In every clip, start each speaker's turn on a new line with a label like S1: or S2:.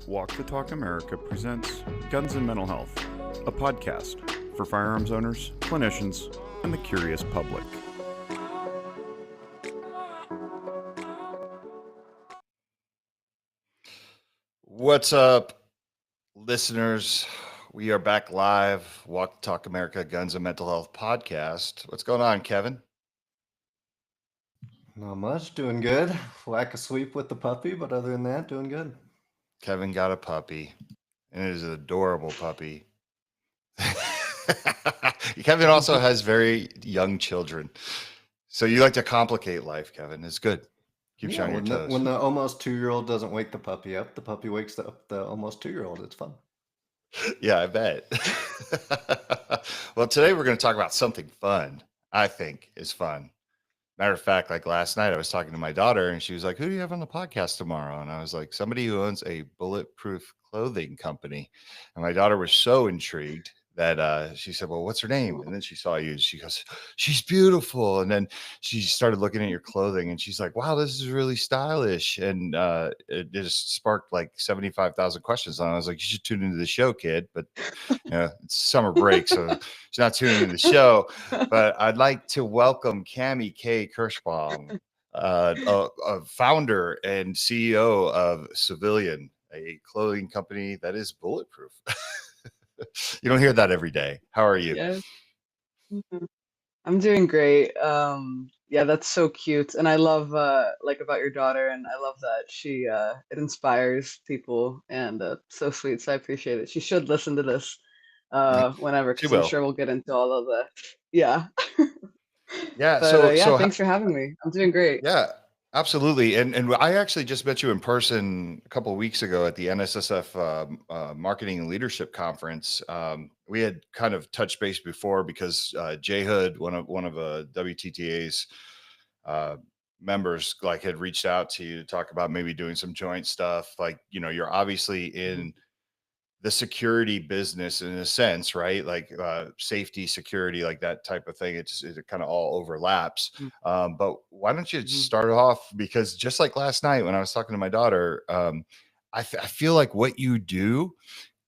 S1: Walk the Talk America presents Guns and Mental Health, a podcast for firearms owners, clinicians, and the curious public.
S2: What's up, listeners? We are back live, Walk the Talk America Guns and Mental Health podcast. What's going on, Kevin?
S3: Not much. Doing good. Whack a sweep with the puppy, but other than that, doing good.
S2: Kevin got a puppy, and it is an adorable puppy. Kevin also has very young children. So you like to complicate life, Kevin. It's good. Keep you on your toes.
S3: When the almost 2-year-old doesn't wake the puppy wakes up the almost 2-year-old. It's fun.
S2: Yeah, I bet. Well, today we're going to talk about something fun, I think is fun. Matter of fact, like last night, I was talking to my daughter and she was like, "Who do you have on the podcast tomorrow?" And I was like, "Somebody who owns a bulletproof clothing company." And my daughter was so intrigued that she said, "Well, what's her name?" And then she saw you. She goes, "She's beautiful." And then she started looking at your clothing and she's like, "Wow, this is really stylish." And it just sparked like 75,000 questions. And I was like, "You should tune into the show, kid." But it's summer break, so she's not tuning into the show. But I'd like to welcome Cami K. Kirschbaum, a founder and CEO of Civilian, a clothing company that is bulletproof. You don't hear that every day. How are you?
S4: Yes. I'm doing great. Yeah, that's so cute. And I love like about your daughter, and I love that she it inspires people, and so sweet. So I appreciate it. She should listen to this whenever,
S2: She
S4: because I'm
S2: will.
S4: sure we'll get into all of the yeah.
S2: Yeah.
S4: But yeah,
S2: So
S4: thanks for having me. I'm doing great.
S2: yeah, absolutely. And I actually just met you in person a couple of weeks ago at the NSSF Marketing and Leadership Conference. We had kind of touched base before because Jay Hood, one of WTTA's members, like had reached out to you to talk about maybe doing some joint stuff. Like, you're obviously in the security business in a sense, right? Like safety, security, like that type of thing. It kind of all overlaps. But why don't you start off? Because just like last night when I was talking to my daughter, I feel like what you do,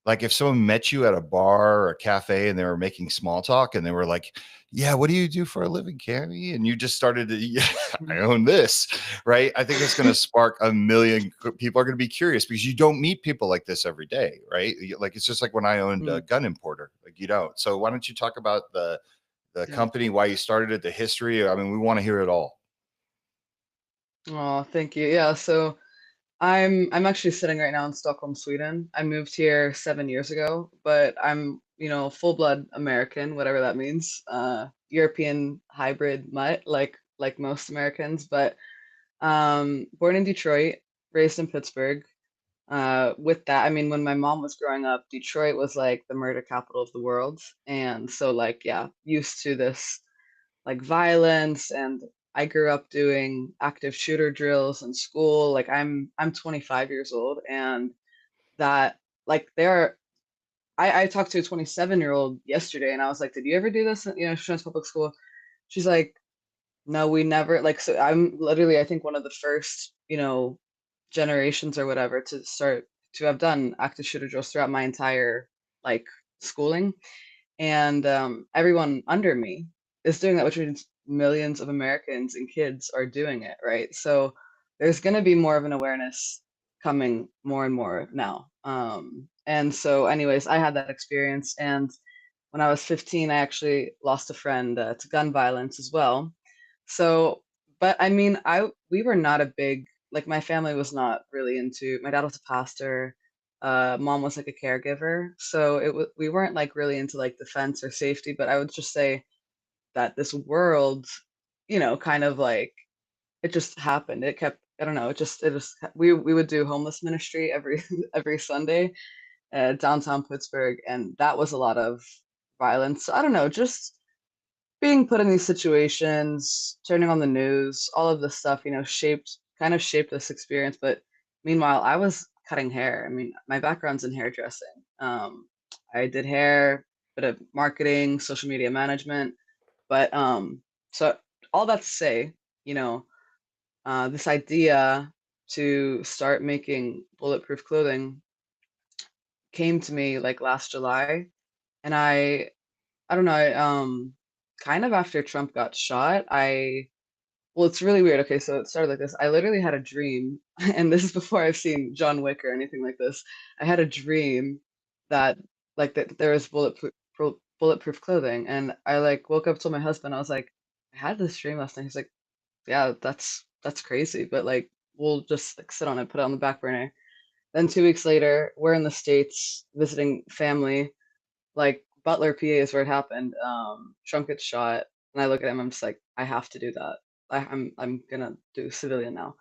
S2: like if someone met you at a bar or a cafe and they were making small talk and they were like, "Yeah, what do you do for a living, Cami?" And you just started to, "Yeah, I own this," right? I think it's going to spark a million people are going to be curious because you don't meet people like this every day, right? Like it's just like when I owned a gun importer, like you don't. So why don't you talk about the company, why you started it, the history? I mean, we want to hear it all.
S4: Oh, thank you. Yeah, so I'm actually sitting right now in Stockholm, Sweden. I moved here 7 years ago, but I'm, full blood American, whatever that means. European hybrid mutt, like most Americans, but born in Detroit, raised in Pittsburgh. With that, I mean, when my mom was growing up, Detroit was like the murder capital of the world, and so like yeah, used to this like violence, and I grew up doing active shooter drills in school. Like I'm 25 years old, and that like there I talked to a 27-year-old yesterday, and I was like, "Did you ever do this?" She went to public school. She's like, "No, we never." Like, so I'm literally, I think, one of the first, generations or whatever to start to have done active shooter drills throughout my entire like schooling, and everyone under me is doing that, which means millions of Americans and kids are doing it, right? So there's going to be more of an awareness coming more and more now. And so, anyways, I had that experience, and when I was 15, I actually lost a friend to gun violence as well. So, but I mean, I we were not a big like my family was not really into. My dad was a pastor, mom was like a caregiver, so we weren't like really into like defense or safety. But I would just say that this world, kind of like it just happened. It kept I don't know. It just we would do homeless ministry every every Sunday downtown Pittsburgh, and that was a lot of violence. So I don't know, just being put in these situations, turning on the news, all of this stuff, kind of shaped this experience. But meanwhile, I was cutting hair. I mean, my background's in hairdressing. I did hair, bit of marketing, social media management. But so all that to say, you know, this idea to start making bulletproof clothing came to me like last July, and I don't know, kind of after Trump got shot, well, it's really weird. Okay, so it started like this. I literally had a dream, and this is before I've seen John Wick or anything like this. I had a dream that that there was bulletproof clothing, and I like woke up, told my husband, I was like, I had this dream last night. He's like, yeah, that's crazy, but like we'll just like sit on it, put it on the back burner. Then 2 weeks later, we're in the States visiting family. Like Butler, PA is where it happened. Trump gets shot, and I look at him. I'm just like, I have to do that. I'm gonna do civilian now.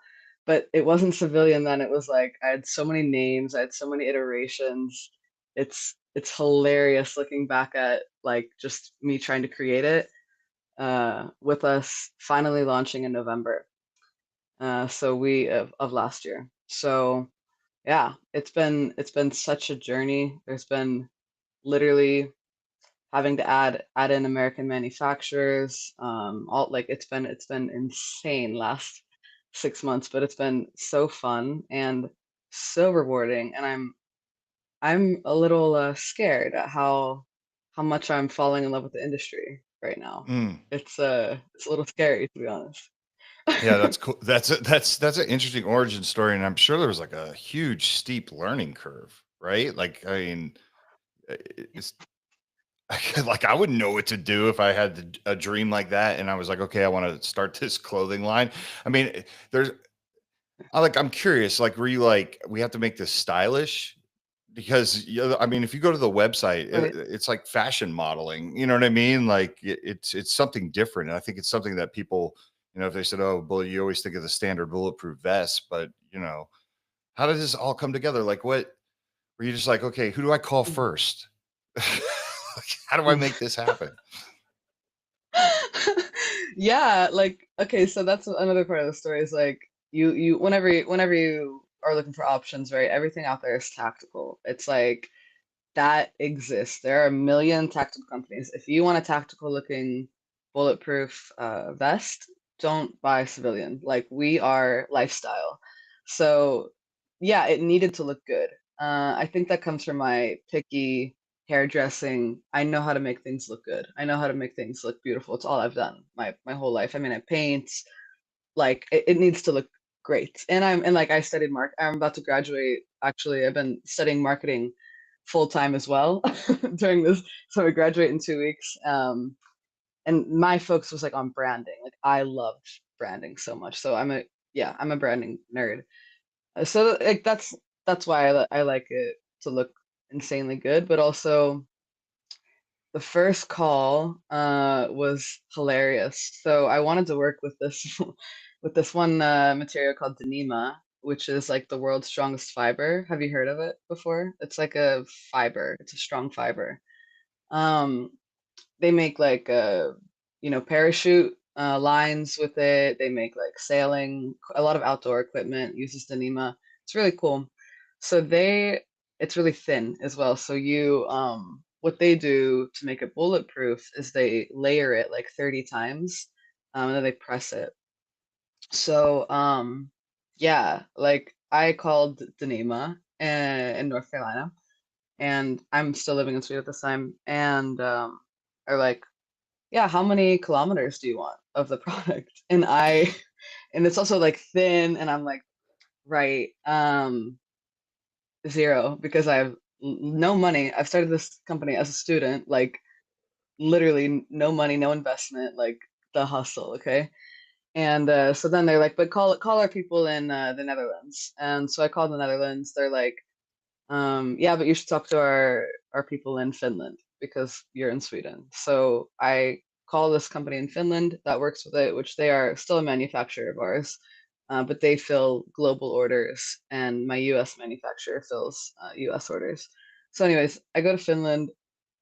S4: But it wasn't civilian then. It was like I had so many names. I had so many iterations. It's hilarious looking back at like just me trying to create it. With us finally launching in November. So we of last year. So yeah, it's been such a journey. There's been literally having to add in American manufacturers. All like it's been insane last 6 months, but it's been so fun and so rewarding. And I'm a little scared at how much I'm falling in love with the industry right now.
S2: Mm.
S4: It's a little scary to be honest.
S2: Yeah, that's cool. That's an interesting origin story, and I'm sure there was like a huge steep learning curve, right? Like, I mean, it's like I wouldn't know what to do if I had a dream like that, and I was like, okay, I want to start this clothing line. I mean, there's, I'm curious, like, were you like, we have to make this stylish? Because I mean, if you go to the website,
S4: Right.
S2: it's like fashion modeling. You know what I mean? Like it's something different. And I think it's something that people, if they said, "Oh, well, you always think of the standard bulletproof vest," but how does this all come together? Like, what were you just like? Okay, who do I call first? How do I make this happen?
S4: Yeah, like okay, so that's another part of the story is like you whenever you are looking for options, right? Everything out there is tactical. It's like that exists. There are a million tactical companies. If you want a tactical looking bulletproof vest, don't buy civilian. Like we are lifestyle. So yeah, it needed to look good. I think that comes from my picky hairdressing. I know how to make things look good. I know how to make things look beautiful. It's all I've done my whole life. I mean, I paint. Like it needs to look great. And like I studied I'm about to graduate. Actually, I've been studying marketing full time as well during this. So I graduate in 2 weeks. And my focus was like on branding. Like I loved branding so much. So I'm a branding nerd. So like that's why I like it to look insanely good, but also the first call was hilarious. So I wanted to work with this with this one material called Denema, which is like the world's strongest fiber. Have you heard of it before? It's like a fiber. It's a strong fiber. Um, they make like parachute lines with it. They make like sailing, a lot of outdoor equipment uses Dyneema. It's really cool. So it's really thin as well. So what they do to make it bulletproof is they layer it like 30 times, and then they press it. So yeah, like I called Dyneema in North Carolina, and I'm still living in Sweden at this time, and are like, yeah, how many kilometers do you want of the product? And it's also like thin, and I'm like, right, 0, because I have no money. I've started this company as a student, like literally no money, no investment, like the hustle, okay? And so then they're like, but call our people in the Netherlands. And so I called the Netherlands. They're like, yeah, but you should talk to our people in Finland because you're in Sweden. So I call this company in Finland that works with it, which they are still a manufacturer of ours, but they fill global orders, and my U.S. manufacturer fills U.S. orders. So, anyways, I go to Finland.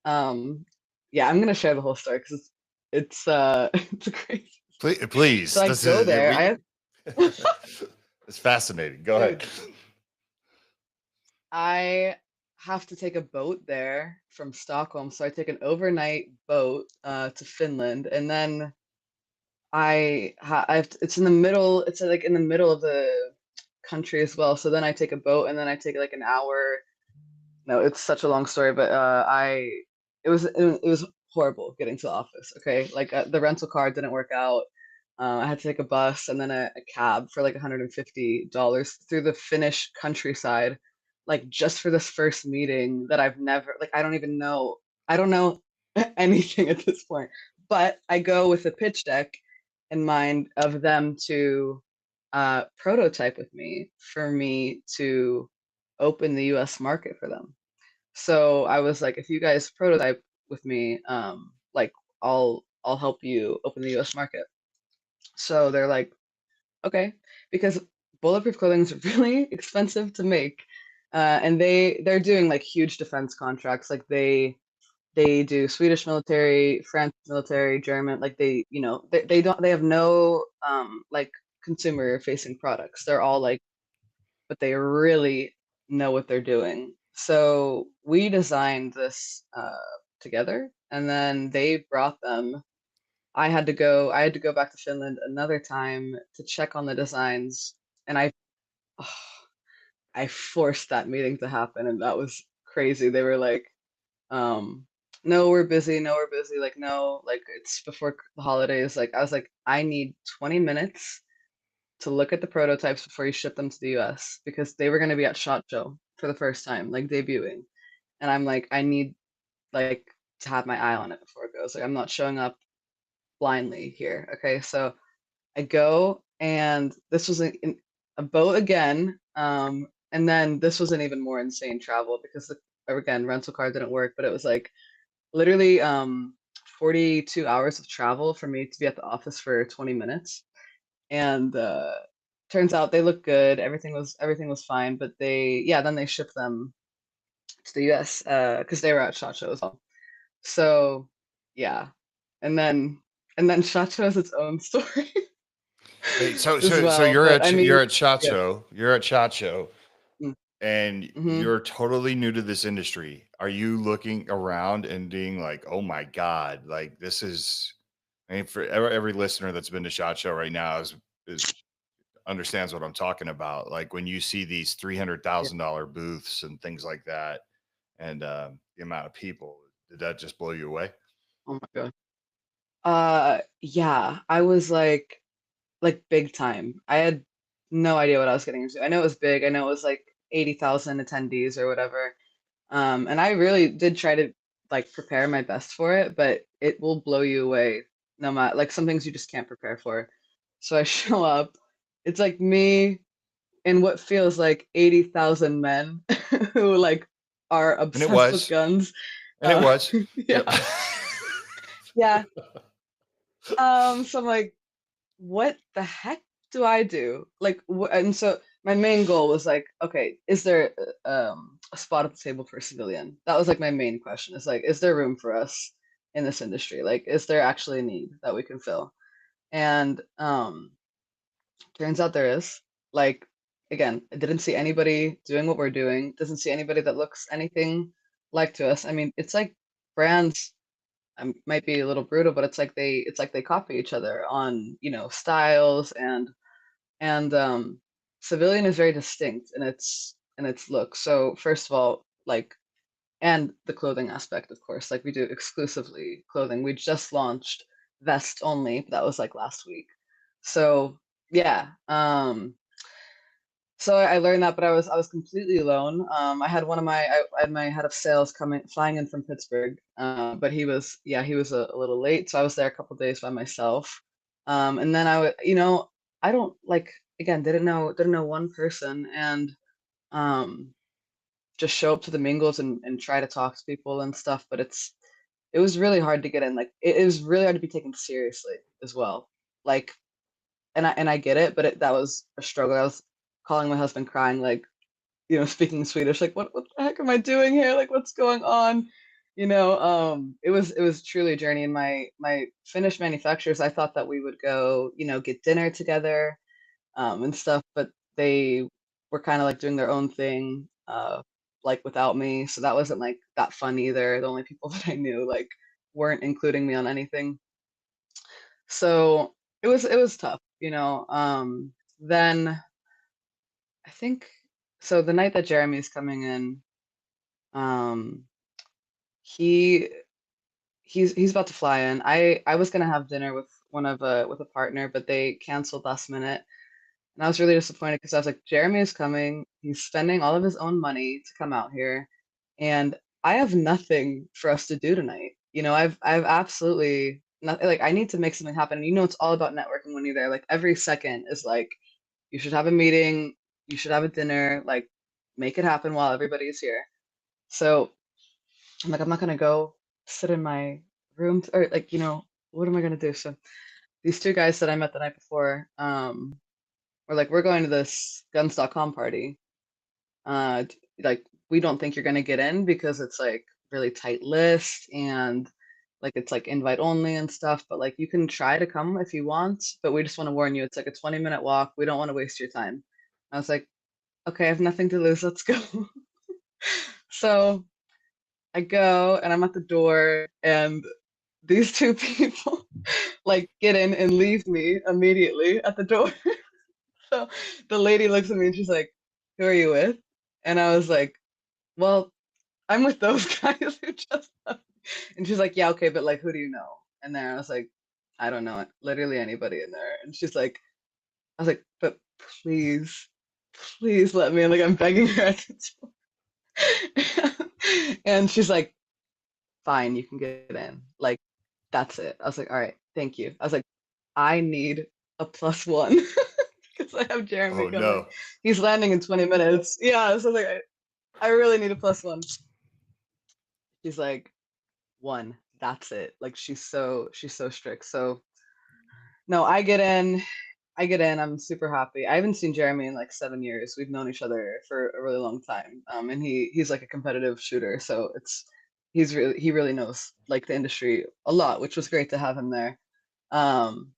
S4: Um, yeah, I'm gonna share the whole story because it's crazy.
S2: Please,
S4: So I
S2: this
S4: go
S2: is
S4: there.
S2: we. It's fascinating. Go ahead.
S4: Dude, I have to take a boat there from Stockholm. So I take an overnight boat to Finland, and then I have it's in the middle. It's like in the middle of the country as well. So then I take a boat and then I take like an hour. No, it's such a long story, but it was horrible getting to the office. Okay, like the rental car didn't work out. I had to take a bus and then a cab for like $150 through the Finnish countryside, like just for this first meeting that I've never like I don't even know. I don't know anything at this point. But I go with a pitch deck in mind of them to prototype with me for me to open the US market for them. So I was like, if you guys prototype with me, like I'll help you open the US market. So they're like, okay, because bulletproof clothing is really expensive to make. And they're doing like huge defense contracts. Like they do Swedish military, French military, German, like they have no like consumer facing products. They're all like, but they really know what they're doing. So we designed this together, and then they brought them. I had to go back to Finland another time to check on the designs, and oh, I forced that meeting to happen, and that was crazy. They were like, um, no, we're busy. No, we're busy. Like, no, like it's before the holidays. Like, I was like, I need 20 minutes to look at the prototypes before you ship them to the US because they were going to be at SHOT Show for the first time, like debuting. And I'm like, I need like to have my eye on it before it goes. Like, I'm not showing up blindly here. Okay. So I go, and this was a boat again. And then this was an even more insane travel because again, rental car didn't work, but it was like literally 42 hours of travel for me to be at the office for 20 minutes. And turns out they look good. Everything was fine, but then they shipped them to the US because they were at SHOT Show as well. So yeah, and then SHOT Show has its own story
S2: Wait, so
S4: as
S2: so so
S4: well.
S2: you're
S4: But
S2: at
S4: I
S2: you're
S4: mean,
S2: at Shot
S4: yeah.
S2: Show. You're at Shot Show, and
S4: Mm-hmm.
S2: you're totally new to this industry. Are you looking around and being like, "Oh my god, like this is"? I mean, for every listener that's been to Shot Show right now is understands what I'm talking about. Like when you see these
S4: Yeah.
S2: $300,000 booths and things like that, and the amount of people, did that just blow you away?
S4: Oh my God. Yeah, I was like big time. I had no idea what I was getting into. I know it was big. I know it was like 80,000 attendees or whatever. And I really did try to like prepare my best for it, but it will blow you away no matter like some things you just can't prepare for. So I show up, it's like me and what feels like 80,000 men who like are
S2: And it
S4: obsessed with
S2: was,
S4: guns.
S2: and it
S4: Uh,
S2: was. Yep.
S4: yeah, yeah. So I'm like, what the heck do I do? Like, and so my main goal was like, okay, is there a spot at the table for a civilian? That was like my main question. Is like, is there room for us in this industry? Like, is there actually a need that we can fill? And turns out there is. Like, again, I didn't see anybody doing what we're doing. Doesn't see anybody that looks anything like to us. I mean, it's like brands might be a little brutal, but it's like they copy each other on styles and civilian is very distinct in its look. So first of all, like and the clothing aspect, of course, like we do exclusively clothing. We just launched vest only, but that was like last week. So yeah, so I learned that, but I was completely alone. I had my head of sales flying in from Pittsburgh, but he was a little late, so I was there a couple days by myself. And then I don't like again didn't know one person, and um, just show up to the mingles and try to talk to people and stuff. But it was really hard to get in. Like it was really hard to be taken seriously as well. Like and I get it, but that was a struggle. I was calling my husband crying, like, speaking Swedish, like, what the heck am I doing here? Like, what's going on? It was truly a journey. And my Finnish manufacturers, I thought that we would go, get dinner together, and stuff, but they were kind of like doing their own thing, like without me. So that wasn't like that fun either. The only people that I knew like weren't including me on anything. So it was tough. Then I think so. The night that Jeremy's coming in, um, he he's about to fly in. I was gonna have dinner with with a partner, but they canceled last minute, and I was really disappointed because I was like, Jeremy is coming. He's spending all of his own money to come out here, and I have nothing for us to do tonight. I've absolutely nothing. Like I need to make something happen. And it's all about networking when you're there. Like every second is like you should have a meeting, you should have a dinner, like make it happen while everybody is here. So I'm like, I'm not gonna go sit in my room or like, what am I gonna do? So these two guys that I met the night before, were like, we're going to this guns.com party. Like we don't think you're gonna get in because it's like really tight list and like it's like invite only and stuff, but like you can try to come if you want, but we just want to warn you, it's like a 20-minute walk. We don't want to waste your time. I was like, okay, I have nothing to lose. Let's go. So I go and I'm at the door and these two people like get in and leave me immediately at the door. So the lady looks at me and she's like, who are you with? And I was like, well, I'm with those guys who just left. And she's like, yeah, okay, but like, who do you know? And then I was like, I don't know, literally anybody in there. And she's like, I was like, but please, please let me in. Like, I'm begging her at the door. And she's like, fine, you can get in. Like, that's it. I was like, all right, thank you. I was like, I need a +1 because I have Jeremy
S2: Oh
S4: coming.
S2: no.
S4: He's landing in 20 minutes. Yeah, so I was like, I really need a +1. She's like, one, that's it. Like she's so strict. So no, I get in, I'm super happy. I haven't seen Jeremy in like 7 years. We've known each other for a really long time. And he's like a competitive shooter, so he really knows like the industry a lot, which was great to have him there. Um,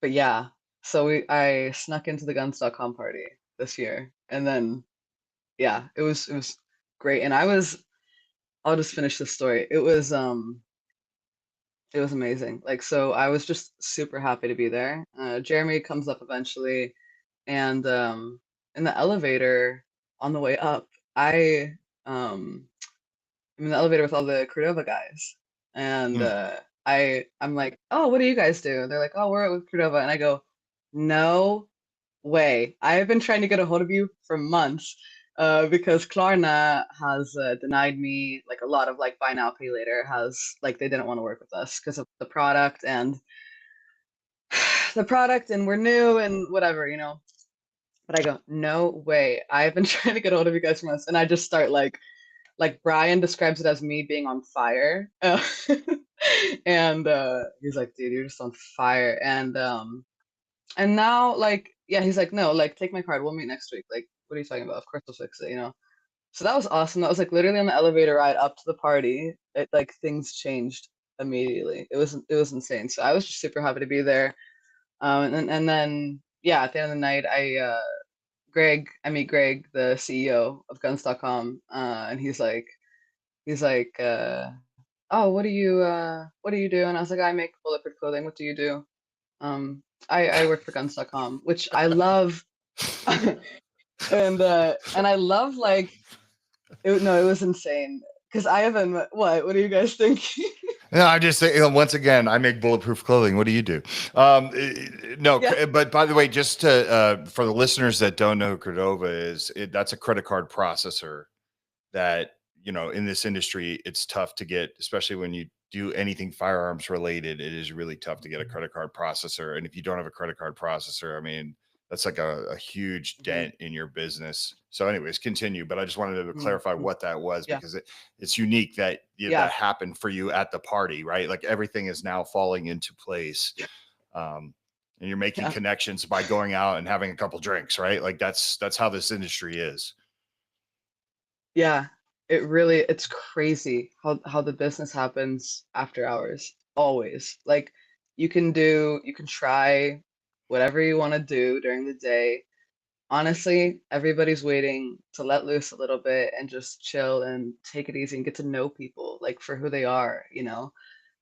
S4: but yeah, so I snuck into the guns.com party this year, and then yeah, it was great. And I'll just finish this story. It was amazing. Like, so I was just super happy to be there. Jeremy comes up eventually, and in the elevator on the way up, um, I'm in the elevator with all the Cordova guys, and
S2: Hmm.
S4: I'm like, oh, what do you guys do? They're like, oh, we're with Cordova, and I go, no way. I have been trying to get a hold of you for months, because Klarna has denied me like a lot of like buy now pay later has like they didn't want to work with us because of the product and we're new and whatever. But I go, no way. I've been trying to get a hold of you guys for months, and I just start like Brian describes it as me being on fire. And he's like, dude, you're just on fire. And now, like, yeah, he's like, no, like, take my card. We'll meet next week. Like, what are you talking about? Of course we'll fix it. So that was awesome. That was like literally on the elevator ride up to the party. It like things changed immediately. It was insane. So I was just super happy to be there. And then yeah, at the end of the night, I meet Greg, the CEO of Guns.com, and he's like, oh, what do you do? And I was like, I make bulletproof clothing. What do you do? I work for Guns.com, which I love. And I love like no, it was insane because I haven't what do you guys think?
S2: No, I just say once again, I make bulletproof clothing. What do you do? No,
S4: Yeah.
S2: but by the way, just to for the listeners that don't know who Cordova is, that's a credit card processor that in this industry it's tough to get, especially when you do anything firearms related. It is really tough to get a credit card processor, and if you don't have a credit card processor, I mean, that's like a huge
S4: Mhm,
S2: dent in your business. So anyways, continue, but I just wanted to
S4: mhm,
S2: clarify
S4: mhm.
S2: what that was,
S4: Yeah,
S2: because it's unique that that
S4: yeah,
S2: happened for you at the party, right? Like everything is now falling into place. um and you're making
S4: yeah,
S2: connections by going out and having a couple drinks, right? Like that's how this industry is.
S4: yeah. It's crazy how the business happens after hours. Always. Like you can try whatever you want to do during the day. Honestly, everybody's waiting to let loose a little bit and just chill and take it easy and get to know people like for who they are.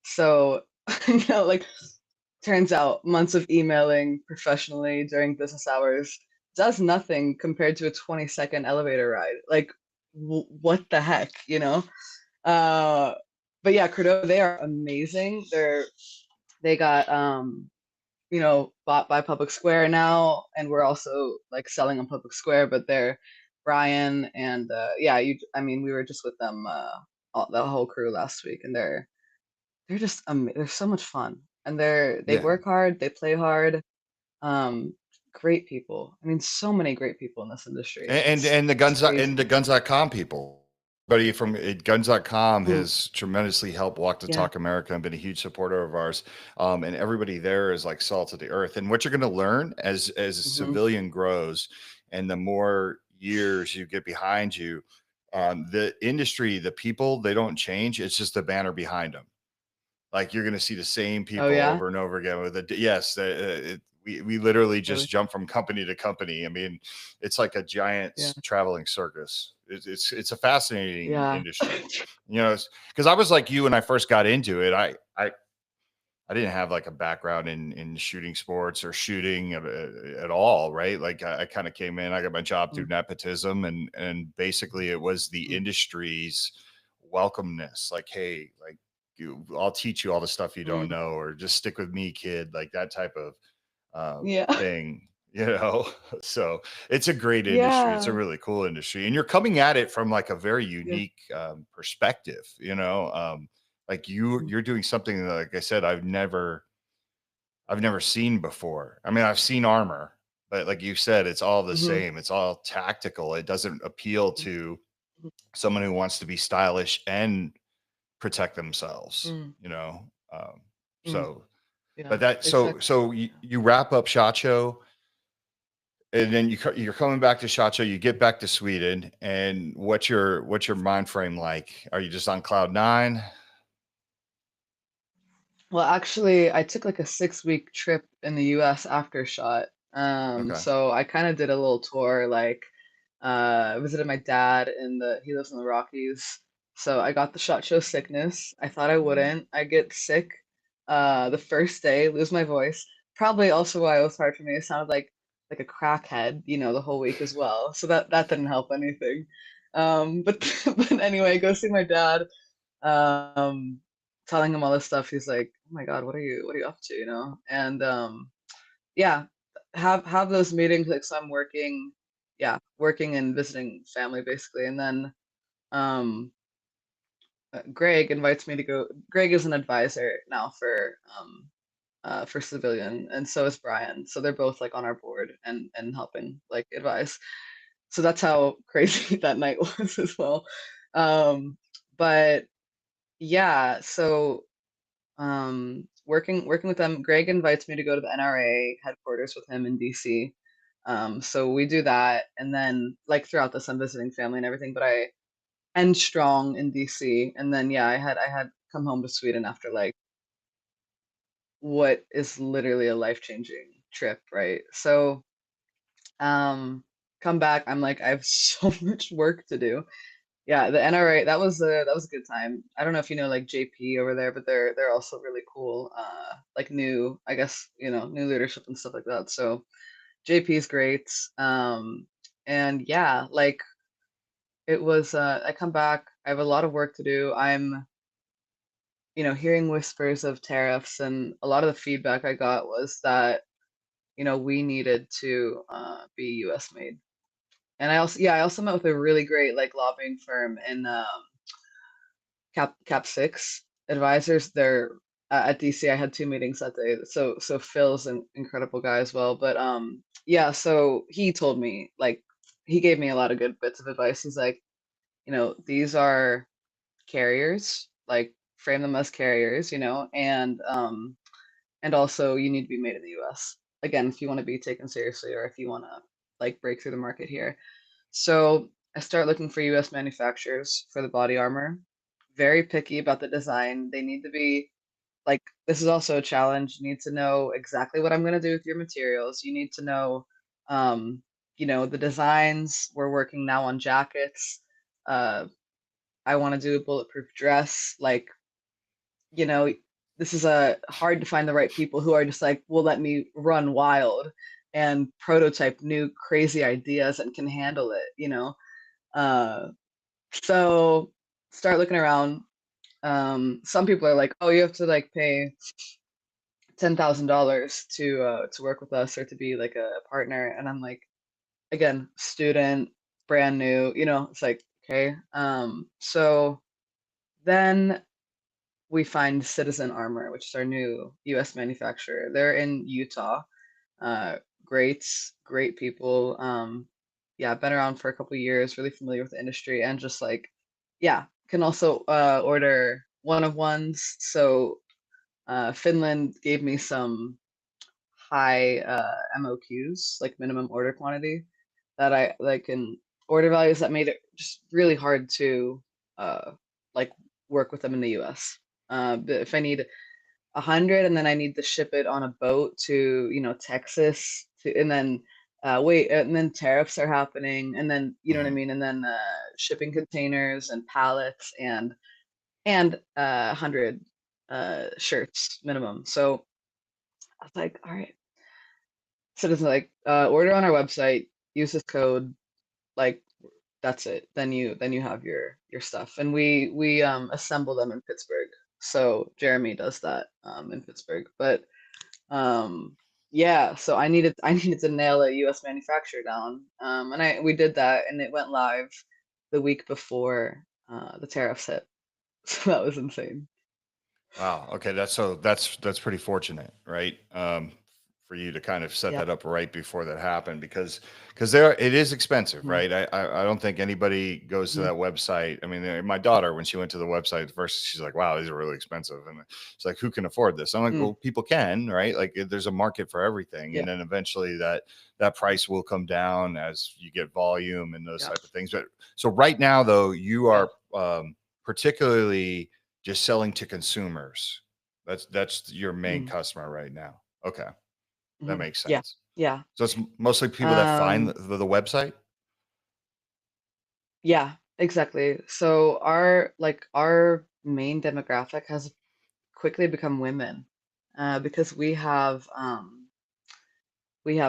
S4: So, like turns out months of emailing professionally during business hours does nothing compared to a 20-second elevator ride. Like, what the heck, you know? Uh, but yeah, Cordova, they are amazing. They got bought by Public Square now, and we're also like selling on Public Square. But they're Brian and yeah, I mean, we were just with them the whole crew last week, and they're just they're so much fun, and they
S2: Yeah.
S4: work hard, they play hard. Um, Great people. I mean, so many great people in this industry.
S2: And the
S4: It's
S2: and the
S4: crazy.
S2: guns.com people. Buddy from guns.com
S4: Mm,
S2: has tremendously helped Walk the
S4: yeah.
S2: Talk America and been a huge supporter of ours. And everybody there is like salt of the earth. And what you're going to learn as a
S4: Hmm.
S2: civilian grows and the more years you get behind you, the industry, the people, they don't change. It's just the banner behind them. Like you're going to see the same
S4: Oh
S2: people
S4: yeah,
S2: over and over again with we literally
S4: really.
S2: just jump from company to company. I mean, it's like a giant
S4: Yeah,
S2: traveling circus. It's a fascinating
S4: yeah.
S2: industry, you know, because I was like you when I first got into it. I didn't have like a background in shooting sports or shooting at all, right? Like I kind of came in, I got my job through
S4: Mm,
S2: nepotism, and basically it was the
S4: mm,
S2: industry's welcomeness. Like, hey, like I'll teach you all the stuff you don't
S4: mm.
S2: know, or just stick with me, kid. Like that type of
S4: Yeah,
S2: thing, you know. So it's a great industry. It's a
S4: yeah,
S2: really cool industry, and you're coming at it from like a very
S4: yeah.
S2: unique perspective, you know. Like
S4: Mm,
S2: you're doing something that, like I said, I've never seen before. I mean, I've seen armor, but like you said, it's all the
S4: mhm,
S2: same. It's all tactical. It doesn't appeal
S4: mm,
S2: to
S4: mhm,
S2: someone who wants to be stylish and protect themselves,
S4: mm,
S2: you know.
S4: mm.
S2: So,
S4: Yeah,
S2: but that
S4: exactly.
S2: so you wrap up SHOT Show, and then you're coming back to SHOT Show. You get back to Sweden, and what's your mind frame like? Are you just on cloud nine?
S4: Well, actually, I took like a 6-week trip in the US after shot.
S2: Okay.
S4: So I kind of did a little tour, like I visited my dad he lives in the Rockies. So I got the shot show sickness. I thought I wouldn't. I get sick the first day, lose my voice. Probably also why it was hard for me. It sounded like a crackhead, the whole week as well. So that didn't help anything. But but anyway, go see my dad. um Telling him all this stuff. He's like, oh my God, what are you up to, and yeah, have those meetings, like, so I'm working, yeah, working and visiting family basically. And then um Greg invites me to go. Greg is an advisor now for civilian, and so is Brian, so they're both like on our board and helping like advise. So that's how crazy that night was as well. But yeah, so working with them. Greg invites me to go to the NRA headquarters with him in DC. So we do that, and then like throughout this, I'm visiting family and everything. But I end strong in DC, and then yeah, I had come home to Sweden after like what is literally a life-changing trip, right? So um, come back, I'm like, I have so much work to do. Yeah, the NRA, that was a good time. I don't know if you know like JP over there, but they're also really cool. Like new, I guess, new leadership and stuff like that. So JP is great. And yeah, like it was I come back, I have a lot of work to do. I'm, hearing whispers of tariffs, and a lot of the feedback I got was that, we needed to be US made. And I also met with a really great like lobbying firm in Cap 6 advisors. They're at DC. I had 2 meetings that day. So Phil's an incredible guy as well. But yeah, so he told me, like, he gave me a lot of good bits of advice. He's like, these are carriers, like, frame them as carriers, and also you need to be made in the US. Again, if you want to be taken seriously, or if you want to like break through the market here. So I start looking for US manufacturers for the body armor. Very picky about the design. They need to be like, this is also a challenge. You need to know exactly what I'm going to do with your materials. You need to know, um, the designs. We're working now on jackets. Uh, I want to do a bulletproof dress. Like, you know, this is a hard to find the right people who are just like, well, let me run wild and prototype new crazy ideas and can handle it, you know. Uh, so start looking around. Some people are like, oh, you have to like pay $10,000 to work with us or to be like a partner, and I'm like, again, student, brand new, you know, it's like, okay. So then we find Citizen Armor, which is our new US manufacturer. They're in Utah. Uh, great people. Yeah, been around for a couple years, really familiar with the industry, and just like, yeah, can also order one of ones. So Finland gave me some high MOQs, like minimum order quantity, that I like in order values that made it just really hard to uh, like work with them in the US. But if I need 100 and then I need to ship it on a boat to, you know, Texas to, and then wait, and then tariffs are happening, and then you know what I
S2: Mhm.
S4: mean, and then shipping containers and pallets and 100 shirts minimum. So I was like, all right. So it's like order on our website, use this code, like that's it. Then you have your stuff. And we assemble them in Pittsburgh. So Jeremy does that in Pittsburgh. But yeah, so I needed to nail a US manufacturer down. And we did that and it went live the week before the tariffs hit. So that was insane.
S2: Wow. Okay. That's pretty fortunate, right? For you to kind of set
S4: Yeah.
S2: that up right before that happened because there it is expensive,
S4: Mhm.
S2: right? I don't think anybody goes to
S4: Mhm.
S2: that website. I mean, my daughter when she went to the website at first, she's like, "Wow, these are really expensive," and she's like, "Who can afford this?" I'm like,
S4: Mm.
S2: "Well, people can, right? Like, there's a market for everything,
S4: Yeah.
S2: and then eventually that price will come down as you get volume and those
S4: Yeah.
S2: type of things." But so right now, though, you
S4: Yeah.
S2: are particularly just selling to consumers. That's your main
S4: Mm.
S2: customer right now. Okay, that
S4: Mhm.
S2: makes
S4: Yeah.
S2: sense.
S4: Yeah.
S2: So it's mostly people that find
S4: Um,
S2: the website.
S4: Yeah, exactly. So our main demographic has quickly become women, because we have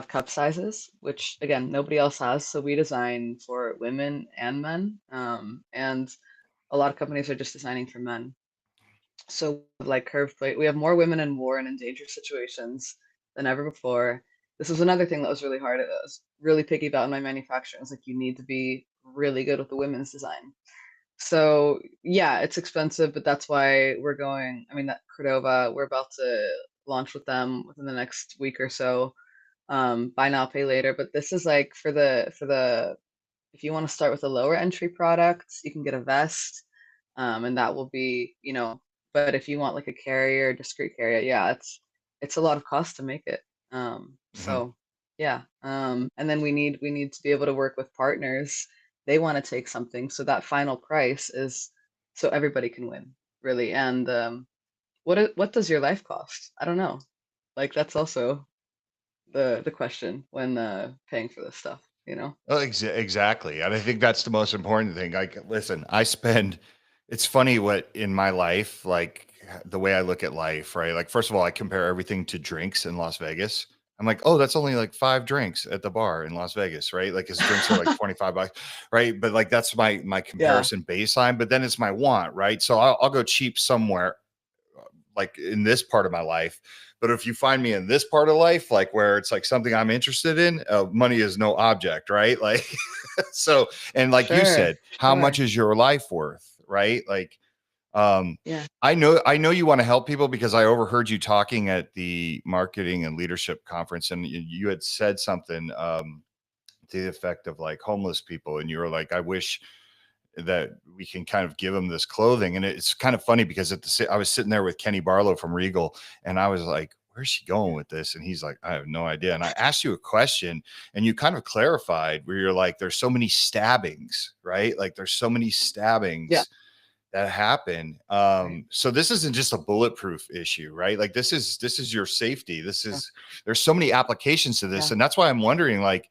S4: cup sizes, which again nobody else has. So we design for women and men, and a lot of companies are just designing for men. So like curved plate, we have more women in war and in dangerous situations than ever before. This was another thing that was really hard. I was really picky about in my manufacturing. It's like you need to be really good with the women's design. So yeah, it's expensive, but that's why we're going. I mean, that Cordova, we're about to launch with them within the next week or so. Buy now, pay later. But this is like for the if you want to start with a lower entry product, you can get a vest, and that will be, you know. But if you want like a carrier, discrete carrier, yeah, it's a lot of cost to make it.
S2: Mhm.
S4: So yeah, and then we need to be able to work with partners. They want to take something, so that final price is so everybody can win, really. And what does your life cost? I don't know. Like that's also the question when paying for this stuff, you know?
S2: Oh, exactly. And I think that's the most important thing. Like, listen, it's funny what in my life, like the way I look at life, right? Like, first of all, I compare everything to drinks in Las Vegas. I'm like, oh, that's only like 5 drinks at the bar in Las Vegas, right? Like his drinks are like $25, right? But like that's my
S4: Yeah,
S2: comparison baseline. But then it's my want, right? So I'll go cheap somewhere like in this part of my life. But if you find me in this part of life, like where it's like something I'm interested in, money is no object, right? Like, so, and like you
S4: sure,
S2: said, how much
S4: sure.
S2: is your life worth, right? Like, um,
S4: Yeah.
S2: I know you want to help people because I overheard you talking at the marketing and leadership conference, and you had said something to the effect of like homeless people, and you were like, I wish that we can kind of give them this clothing. And it's kind of funny because I was sitting there with Kenny Barlow from Regal, and I was like, "Where's she going
S4: Yeah.
S2: with this?" And he's like, "I have no idea." And I asked you a question, and you kind of clarified where you're like, "There's so many stabbings, right? Like there's so many
S4: Yeah.
S2: stabbings that happen.
S4: Right.
S2: So this isn't just a bulletproof issue, right? Like this is your safety.
S4: Yeah.
S2: There's so many applications to this,
S4: Yeah.
S2: and that's why I'm wondering, like."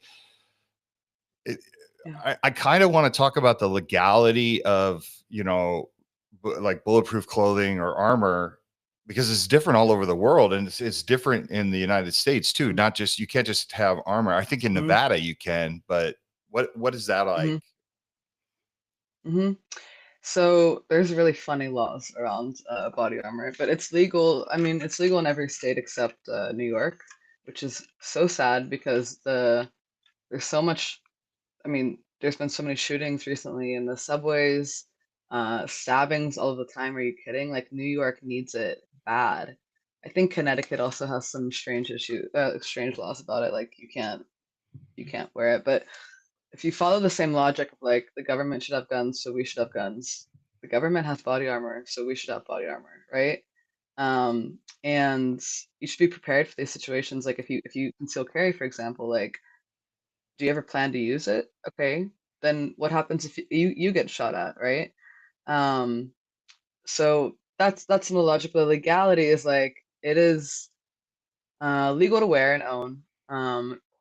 S2: It,
S4: Yeah.
S2: I kind of want to talk about the legality of, like bulletproof clothing or armor because it's different all over the world, and it's different in the United States too. Not just, you can't just have armor. I think in
S4: Mhm.
S2: Nevada you can, but what is that like?
S4: hmm So there's really funny laws around body armor, but it's legal. I mean, it's legal in every state except New York, which is so sad because there's so much. I mean, there's been so many shootings recently in the subways, stabbings all the time. Are you kidding? Like New York needs it bad. I think Connecticut also has some strange laws about it. Like you can't wear it. But if you follow the same logic of like the government should have guns, so we should have guns. The government has body armor, so we should have body armor, right? And you should be prepared for these situations. Like if you conceal carry, for example, like do you ever plan to use it? Okay, then what happens if you get shot at, right? Um, so that's the logic. The legality is like it is legal to wear and own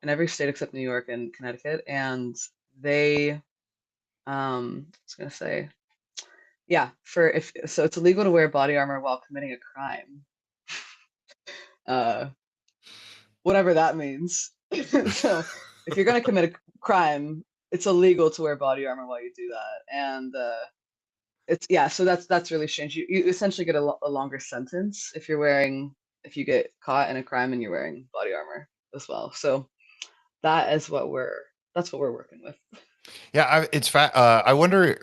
S4: in every state except New York and Connecticut, and they I was gonna say yeah for if so it's illegal to wear body armor while committing a crime, uh, whatever that means. So if you're gonna commit a crime, it's illegal to wear body armor while you do that, and it's yeah. So that's really strange. You essentially get a longer sentence if you get caught in a crime and you're wearing body armor as well. So that is that's what we're working with.
S2: Yeah, I wonder.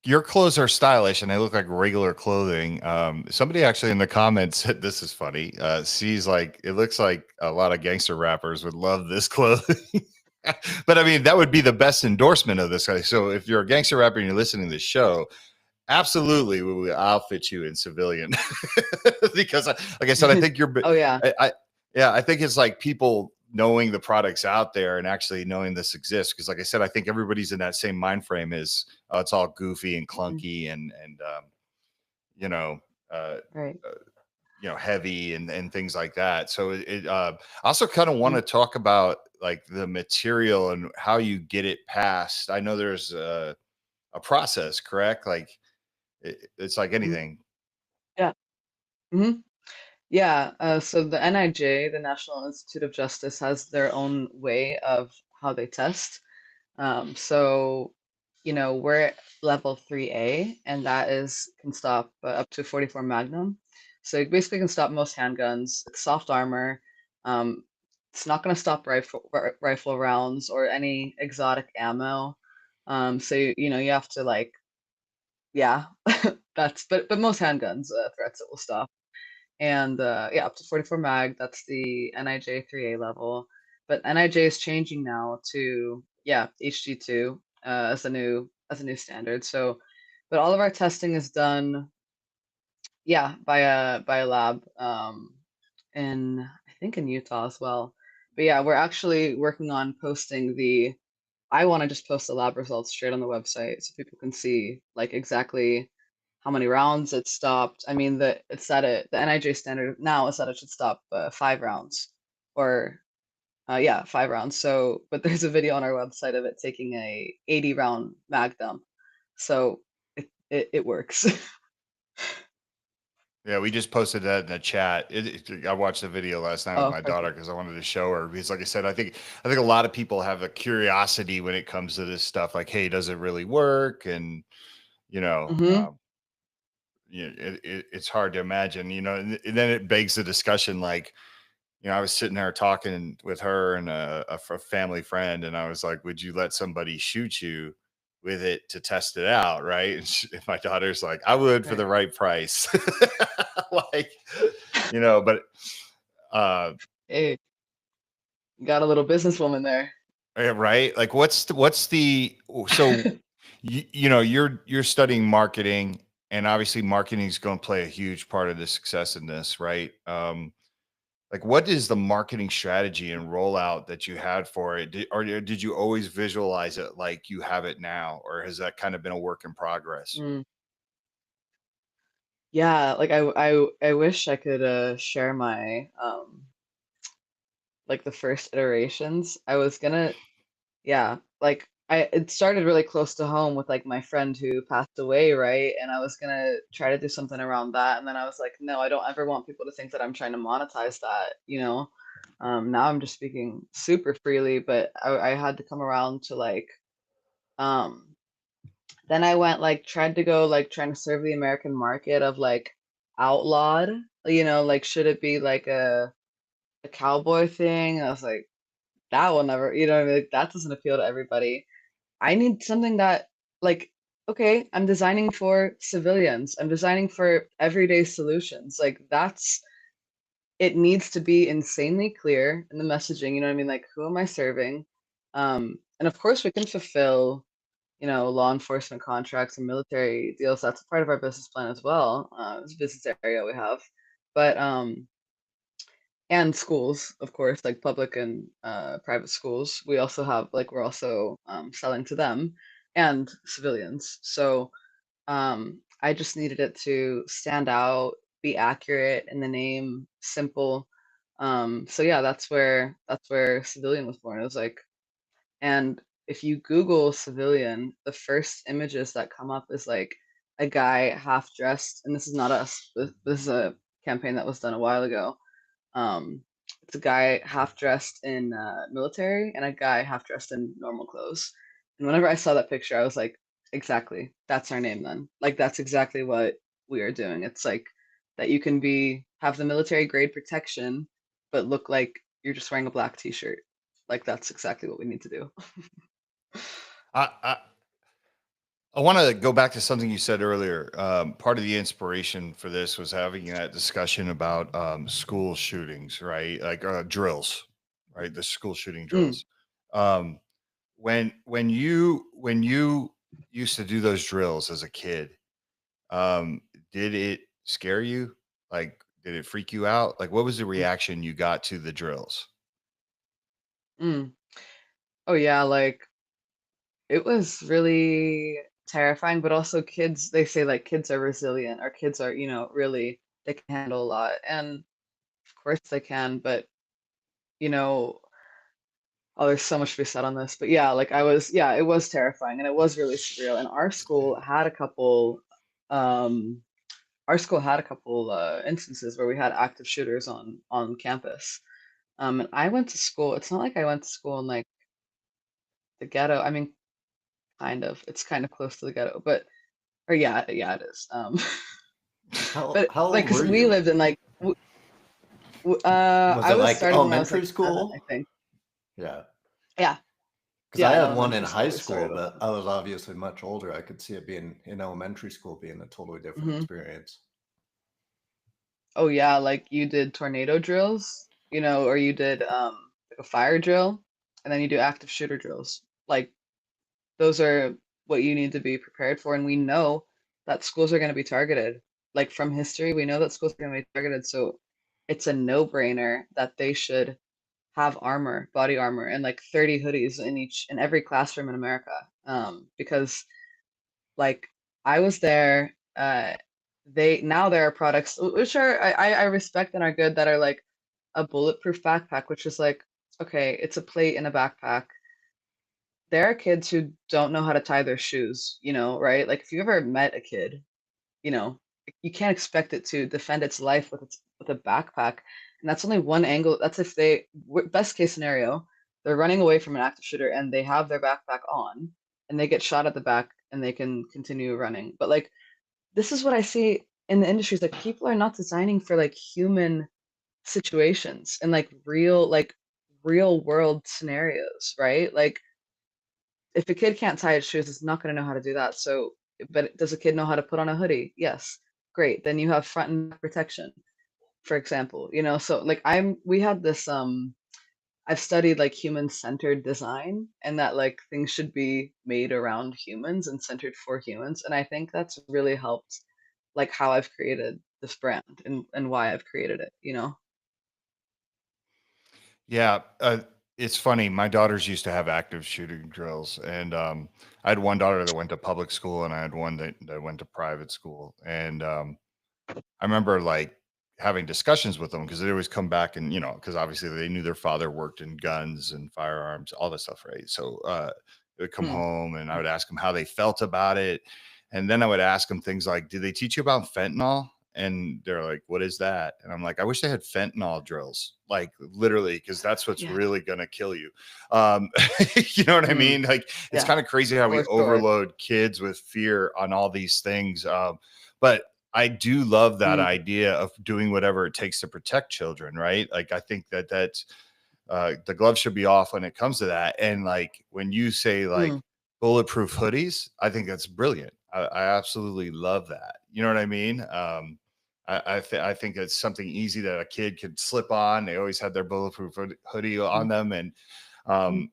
S2: Your clothes are stylish and they look like regular clothing. Somebody actually in the comments said, this is funny. Sees like, it looks like a lot of gangster rappers would love this clothing. But I mean, that would be the best endorsement of this guy. So if you're a gangster rapper and you're listening to this show, absolutely we will outfit you in civilian. Because like I said, I think
S4: Oh yeah.
S2: yeah, I think it's like people knowing the products out there and actually knowing this exists. Because like I said, I think everybody's in that same mind frame is it's all goofy and
S4: Mhm.
S2: clunky and you know uh,
S4: Right.
S2: uh, heavy and things like that. So I also kind of want
S4: Mhm.
S2: to talk about like the material and how you get it past. I know there's a process, correct? Like it's like
S4: Mhm.
S2: anything.
S4: Yeah. hmm Yeah. So the NIJ, the National Institute of Justice, has their own way of how they test. So, we're at level 3A, and that is can stop up to 44 Magnum. So it basically can stop most handguns. It's soft armor. Um, it's not going to stop rifle rounds or any exotic ammo. So you have to like, yeah, but most handguns threats it will stop. And yeah, up to 44 mag. That's the NIJ 3A level. But NIJ is changing now to yeah HG2 as a new standard. So, but all of our testing is done yeah by a lab in I think in Utah as well. But yeah, we're actually working on posting the. I want to just post the lab results straight on the website so people can see like exactly how many rounds it stopped. I mean, the NIJ standard now is that it should stop 5 rounds, or yeah, 5 rounds. So, but there's a video on our website of it taking a 80 round mag dump, so it works.
S2: Yeah, we just posted that in the chat. I watched the video last night with
S4: Oh,
S2: my daughter
S4: perfect.
S2: because I wanted to show her. Because, like I said, I think a lot of people have a curiosity when it comes to this stuff. Like, hey, does it really work? And you know,
S4: hmm
S2: it's hard to imagine. And then it begs the discussion. Like, I was sitting there talking with her and a family friend, and I was like, "Would you let somebody shoot you with it to test it out?" Right? And my daughter's like, "I would for
S4: Right.
S2: the right price." Like, but uh,
S4: Hey, you got a little businesswoman there.
S2: yeah, right? Like, so you're studying marketing, and obviously marketing is going to play a huge part of the success in this, right? Like, what is the marketing strategy and rollout that you had for it? Or did you always visualize it like you have it now, or has that kind of been a work in progress?
S4: Mm. Yeah, like I wish I could share my like the first iterations. I was gonna yeah, like it started really close to home with like my friend who passed away, right? And I was gonna try to do something around that, and then I was like, no, I don't ever want people to think that I'm trying to monetize that, you know? Now I'm just speaking super freely, but I had to come around to like, um, then I went like tried to go like trying to serve the American market of like outlawed, like should it be like a cowboy thing? I was like, that will never, what I mean? Like, that doesn't appeal to everybody. I need something that, like, okay, I'm designing for civilians. I'm designing for everyday solutions. Like, it needs to be insanely clear in the messaging. You know what I mean? Like, who am I serving? And of course, we can fulfill, law enforcement contracts and military deals. That's a part of our business plan as well. It's a business area we have. But, and schools, of course, like public and private schools. We also have like we're also selling to them and civilians. So I just needed it to stand out, be accurate in the name, simple. So yeah, that's where civilian was born. It was like, and if you Google civilian, the first images that come up is like a guy half dressed, and this is not us. This is a campaign that was done a while ago. um, it's a guy half dressed in military and a guy half dressed in normal clothes. And whenever I saw that picture, I was like, exactly, that's our name then. Like that's exactly what we are doing. It's like that you can have the military grade protection, but look like you're just wearing a black t-shirt. Like that's exactly what we need to do.
S2: I, I, I want to go back to something you said earlier. Part of the inspiration for this was having that discussion about school shootings, right? Like drills, right? The school shooting
S4: Mm,
S2: drills. Um, when you used to do those drills as a kid, um, did it scare you? Like, did it freak you out? Like, what was the
S4: mm,
S2: reaction you got to the drills?
S4: mm. Oh yeah, like it was really terrifying, but also kids, they say like kids are resilient or kids are, really they can handle a lot. And of course they can, but you know, oh, there's so much to be said on this. But yeah, yeah, it was terrifying and it was really surreal. And um, our school had a couple instances where we had active shooters on campus. And I went to school. It's not like I went to school in like the ghetto. I mean, kind of. It's kind of close to the ghetto, but or yeah, it is.
S3: How
S4: But
S3: how
S4: like,
S3: old
S4: cause
S3: were
S4: we
S3: you?
S4: lived in like,
S3: Was
S4: I
S3: it
S4: was
S3: like
S4: starting when I was like
S3: elementary
S4: 11, I
S3: school?
S4: think.
S3: Yeah.
S4: Yeah,
S3: Because
S4: yeah,
S3: I
S4: in
S3: had one in
S4: elementary
S3: high
S4: school we
S3: school,
S4: started.
S3: but I was obviously much older. I could see it being in elementary school being a totally different
S4: Hmm.
S3: experience.
S4: Oh yeah, like you did tornado drills, or you did like a fire drill, and then you do active shooter drills. Like those are what you need to be prepared for, and we know that schools are going to be targeted. Like from history, we know that schools are going to be targeted, so it's a no-brainer that they should have armor, body armor, and like 30 hoodies in every classroom in America. Because like I was there, now there are products which I respect and are good that are like a bulletproof backpack, which is like, okay, it's a plate in a backpack. There are kids who don't know how to tie their shoes, right? Like if you ever met a kid, you know, you can't expect it to defend its life with a backpack. And that's only one angle. That's if best case scenario, they're running away from an active shooter and they have their backpack on and they get shot at the back and they can continue running. But like this is what I see in the industries. Like people are not designing for like human situations and like real world scenarios, right? Like if a kid can't tie his shoes, it's not going to know how to do that. So, but does a kid know how to put on a hoodie? Yes. Great. Then you have front and back protection, for example. So like we had this I've studied like human-centered design and that like things should be made around humans and centered for humans. And I think that's really helped like how I've created this brand and why I've created it.
S2: Yeah, it's funny. My daughters used to have active shooting drills, and I had one daughter that went to public school, and I had one that went to private school. And I remember like having discussions with them because they always come back and because obviously they knew their father worked in guns and firearms, all that stuff, right? So They would come
S4: Hmm.
S2: home and I would ask them how they felt about it. And then I would ask them things like, did they teach you about fentanyl? And they're like, what is that? And I'm like, I wish they had fentanyl drills, like literally, because that's what's
S4: Yeah.
S2: really going to kill you. Um, you know what I
S4: Mm.
S2: mean? Like, it's
S4: Yeah,
S2: kind of crazy how we
S4: for sure.
S2: overload kids with fear on all these things. But I do love that
S4: Mm.
S2: idea of doing whatever it takes to protect children, right? Like, I think that that's the gloves should be off when it comes to that. And like when you say like
S4: Mm.
S2: bulletproof hoodies, I think that's brilliant. I absolutely love that. You know what I mean? I think it's something easy that a kid could slip on. They always had their bulletproof hoodie on
S4: Mm.
S2: them, and
S4: Mm.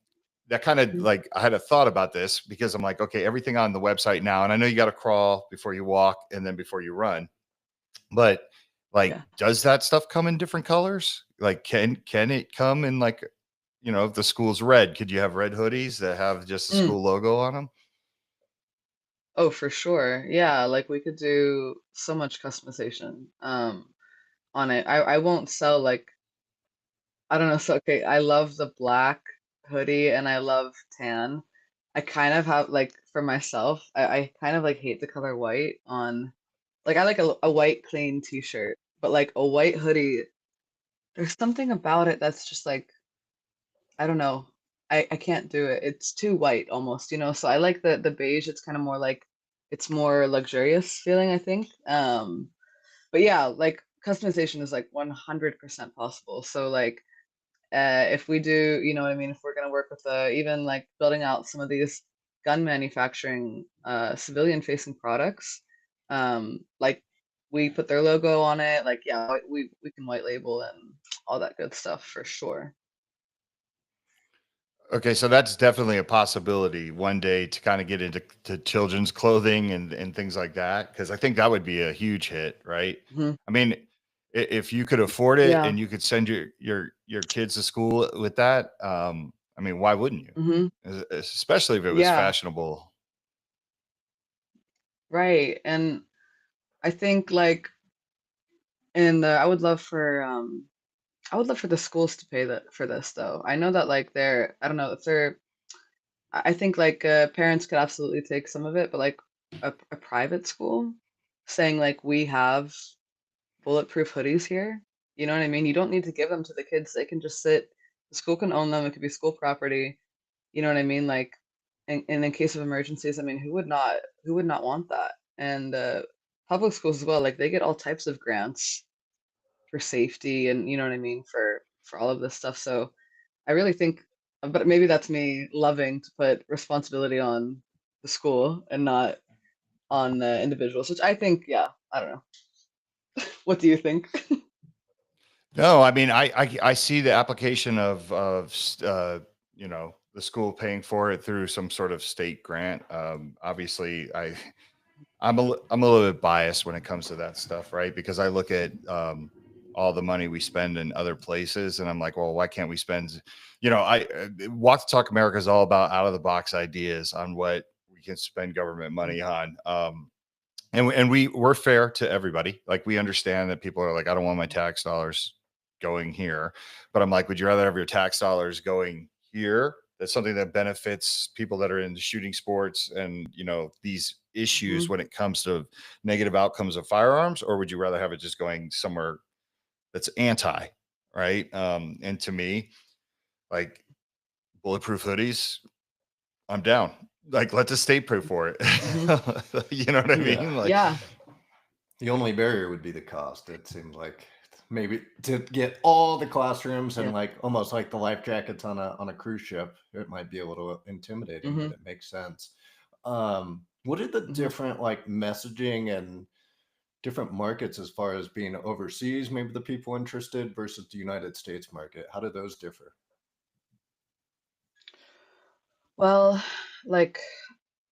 S2: that kind of
S4: Mm.
S2: like I had a thought about this because I'm like, okay, everything on the website now, and I know you got to crawl before you walk and then before you run, but like,
S4: Yeah.
S2: does that stuff come in different colors? Like, can it come in like, if the school's red, could you have red hoodies that have just the
S4: Mm.
S2: school logo on them?
S4: Oh, for sure. Yeah, like we could do so much customization on it. I won't sell like I don't know, so okay, I love the black hoodie and I love tan. I kind of have like for myself, I kind of like hate the color white on like I like a white clean t-shirt, but like a white hoodie, there's something about it that's just like I don't know. I can't do it. It's too white almost, you know. So I like the beige. It's kind of more like it's more luxurious feeling, I think. But yeah, like customization is like 100% possible. So like if we do, you know what I mean, if we're gonna work with even like building out some of these gun manufacturing civilian facing products, like we put their logo on it, like yeah, we can white label and all that good stuff for sure.
S2: Okay, so that's definitely a possibility one day to kind of get into children's clothing and things like that, because I think that would be a huge hit, right?
S4: Hmm.
S2: I mean, if you could afford it
S4: Yeah.
S2: and you could send your kids to school with that, I mean, why wouldn't you?
S4: Hmm.
S2: Especially if it was
S4: Yeah,
S2: fashionable.
S4: right. And I think like and I would love for the schools to pay that for this though. I know that like they're I don't know if they're I think like parents could absolutely take some of it, but like a private school saying like we have bulletproof hoodies here, you know what I mean? You don't need to give them to the kids. They can just sit. The school can own them. It could be school property. You know what I mean? Like, and in case of emergencies, I mean, who would not want that? And public schools as well, like they get all types of grants for safety and you know what I mean for all of this stuff. So I really think, but maybe that's me loving to put responsibility on the school and not on individuals, which I think, yeah, I don't know. What do you think?
S2: No, I mean, I see the application of the school paying for it through some sort of state grant. Obviously, I'm a little bit biased when it comes to that stuff, right? Because I look at all the money we spend in other places, and I'm like, well, why can't we spend? I Walk the Talk America is all about out of the box ideas on what we can spend government money on. We're fair to everybody. Like, we understand that people are like, I don't want my tax dollars going here, but I'm like, would you rather have your tax dollars going here? That's something that benefits people that are in shooting sports and these issues
S4: Hmm.
S2: when it comes to negative outcomes of firearms, or would you rather have it just going somewhere that's anti, right? And to me, like, bulletproof hoodies, I'm down. Like, let the state pay for it.
S4: Hmm.
S2: You know what I
S3: Yeah.
S2: mean? Like,
S4: Yeah.
S3: The only barrier would be the cost. It seemed like maybe to get all the classrooms and
S4: Yeah.
S3: like almost like the life jackets on a cruise ship, it might be a little intimidating, but
S4: Hmm.
S3: it makes sense. What are the
S4: Hmm.
S3: different like messaging and different markets as far as being overseas, maybe the people interested versus the United States market? How do those differ?
S4: Well, like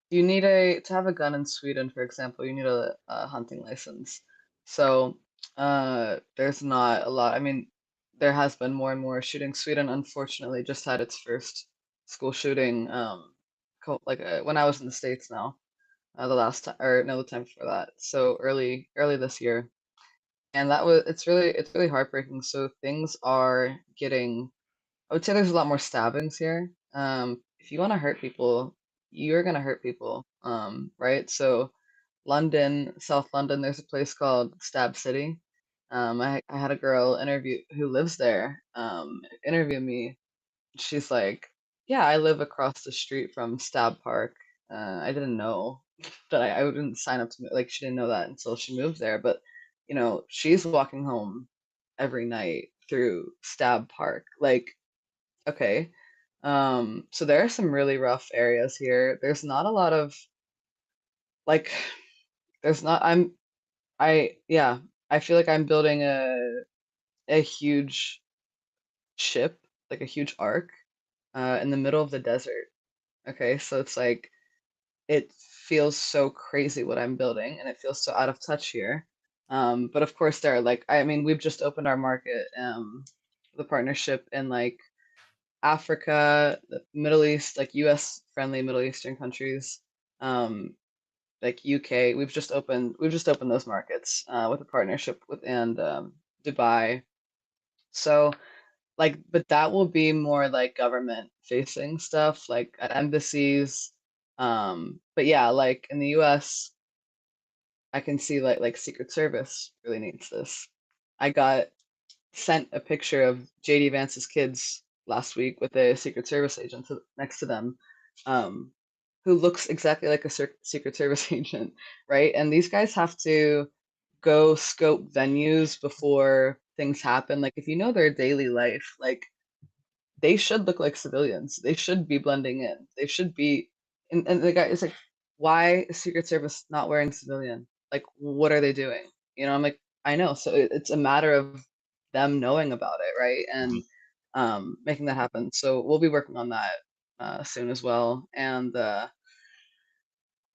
S4: you need to have a gun in Sweden, for example, you need a hunting license. So there's not a lot. I mean, there has been more and more shooting. Sweden, unfortunately, just had its first school shooting. When I was in the States now, the last time or no, the time before that. So early this year, and it's really heartbreaking. So things are getting. I would say there's a lot more stabbings here. If you want to hurt people, you're gonna hurt people, right? So London, South London, there's a place called Stab City. I had a girl interview who lives there, interview me. She's like, "Yeah, I live across the street from Stab Park." I didn't know that I wouldn't sign up to like she didn't know that until she moved there. But she's walking home every night through Stab Park. Like, okay, so there are some really rough areas here. There's not a lot of like, there's not. Yeah, I feel like I'm building a huge ship, like a huge arc, in the middle of the desert. Okay, so it's like it feels so crazy what I'm building, and it feels so out of touch here. But of course, there are like, I mean, we've just opened our market, the partnership in like Africa, the Middle East, like U.S. friendly Middle Eastern countries, like UK. We've just opened those markets with a partnership with and Dubai. So like, but that will be more like government facing stuff, like at embassies. But yeah, like in the US, I can see like Secret Service really needs this. I got sent a picture of JD Vance's kids last week with a Secret Service agent next to them, um, who looks exactly like a Secret Service agent, right? And these guys have to go scope venues before things happen. Like if you know their daily life, like they should look like civilians. They should be blending in. They should be, and the guy is like, why is Secret Service not wearing civilian? Like, what are they doing? I'm like, I know. So it's a matter of them knowing about it, right?
S2: Mhm.
S4: And making that happen. So we'll be working on that soon as well. And